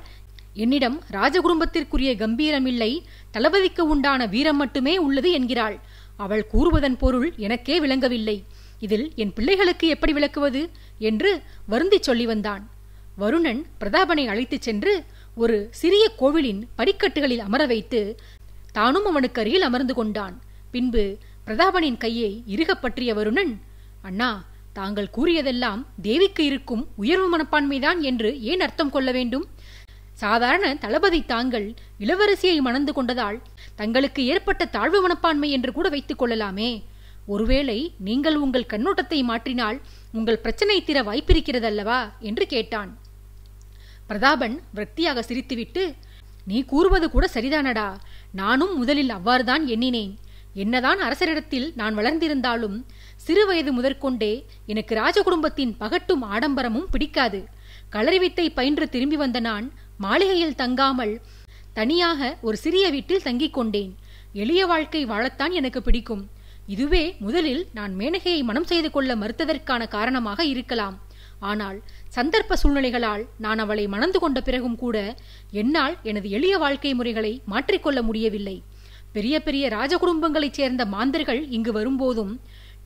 என்னிடம் ராஜகுடும்பத்திற்குரிய கம்பீரம் இல்லை, தளபதிக்கு உண்டான வீரம் மட்டுமே உள்ளது என்கிறாள். அவள் கூறுவதன் பொருள் எனக்கே விளங்கவில்லை. இதில் என் பிள்ளைகளுக்கு எப்படி விளக்குவது என்று வருந்தி சொல்லி வந்தான். வருணன் பிரதாபனை அழைத்துச் சென்று ஒரு சிறிய கோவிலின் படிக்கட்டுகளில் அமர வைத்து தானும் அவனுக்கு அருகில் அமர்ந்து கொண்டான். பின்பு பிரதாபனின் கையை இறுக பற்றிய வருணன், அண்ணா, தாங்கள் கூறியதெல்லாம் தேவிக்கு இருக்கும் உயர்வு மனப்பான்மைதான் என்று ஏன் அர்த்தம் கொள்ள வேண்டும்? சாதாரண தளபதி தாங்கள் இளவரசியை மணந்து கொண்டதால் தங்களுக்கு ஏற்பட்ட தாழ்வு மனப்பான்மை என்று கூட வைத்துக் கொள்ளலாமே. ஒருவேளை நீங்கள் உங்கள் கண்ணோட்டத்தை மாற்றினால் உங்கள் பிரச்சனை தீர வாய்ப்பிருக்கிறதல்லவா என்று கேட்டான். பிரதாபன் விரக்தியாக சிரித்துவிட்டு, நீ கூறுவது கூட சரிதானடா. நானும் முதலில் அவ்வாறுதான் எண்ணினேன். என்னதான் அரசரிடத்தில் நான் வளர்ந்திருந்தாலும் சிறு வயது முதற்கொண்டே எனக்கு ராஜகுடும்பத்தின் பகட்டும் ஆடம்பரமும் பிடிக்காது. களரிவித்தை பயின்று திரும்பி வந்த நான் மாளிகையில் தங்காமல் தனியாக ஒரு சிறிய வீட்டில் தங்கிக் கொண்டேன். எளிய வாழ்க்கை வாழத்தான் எனக்கு பிடிக்கும். இதுவே முதலில் நான் மேனகையை மனம் செய்து கொள்ள மறுத்ததற்கான காரணமாக இருக்கலாம். ஆனால் சந்தர்ப்ப சூழ்நிலைகளால் நான் அவளை மணந்து கொண்ட பிறகும் கூட என்னால் எனது எளிய வாழ்க்கை முறைகளை மாற்றிக்கொள்ள முடியவில்லை. பெரிய பெரிய ராஜகுடும்பங்களைச் சேர்ந்த மாந்தர்கள் இங்கு வரும்போதும்,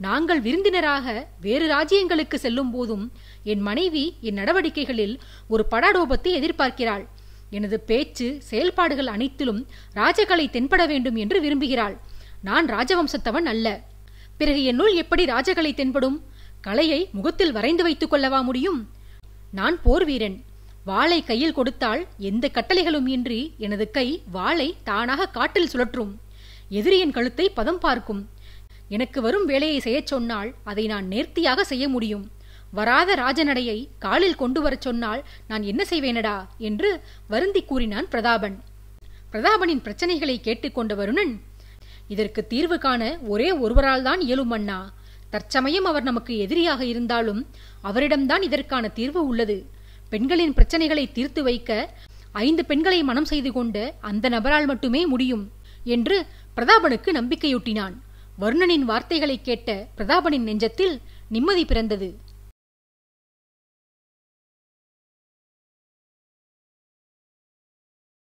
நாங்கள் விருந்தினராக வேறு ராஜ்யங்களுக்கு செல்லும் போதும் என் மனைவி என் நடவடிக்கைகளில் ஒரு படாடோபத்தை எதிர்பார்க்கிறாள். எனது பேச்சு செயல்பாடுகள் அனைத்திலும் ராஜகலை தென்பட வேண்டும் என்று விரும்புகிறாள். நான் ராஜவம்சத்தவன் அல்ல. பிறகு என்னுள் எப்படி ராஜகலை தென்படும்? கலையை முகத்தில் வரைந்து வைத்துக் கொள்ளவா முடியும்? நான் போர் வீரன். வாளை கையில் கொடுத்தால் எந்த கட்டளைகளும் இன்றி எனது கை வாளை தானாக காட்டில் சுழற்றும். எதிரியின் கழுத்தை பதம் பார்க்கும். எனக்கு வரும் வேலையை செய்யச் சொன்னால் அதை நான் நேர்த்தியாக செய்ய முடியும். வராத ராஜநடையை காலில் கொண்டு வரச் சொன்னால் நான் என்ன செய்வேனடா என்று வருந்தி கூறினான் பிரதாபன். பிரதாபனின் பிரச்சனைகளை கேட்டுக்கொண்ட வருணன், இதற்கு தீர்வு காண ஒரே ஒருவரால் தான் இயலும் அண்ணா. தற்சமயம் அவர் நமக்கு எதிரியாக இருந்தாலும் அவரிடம்தான் இதற்கான தீர்வு உள்ளது. பெண்களின் பிரச்சனைகளை தீர்த்து வைக்க 5 பெண்களை மனம் செய்து கொண்ட அந்த நபரால் மட்டுமே முடியும் என்று பிரதாபனுக்கு நம்பிக்கையூட்டினான். வருணனின் வார்த்தைகளை கேட்ட பிரதாபனின் நெஞ்சத்தில் நிம்மதி பிறந்தது.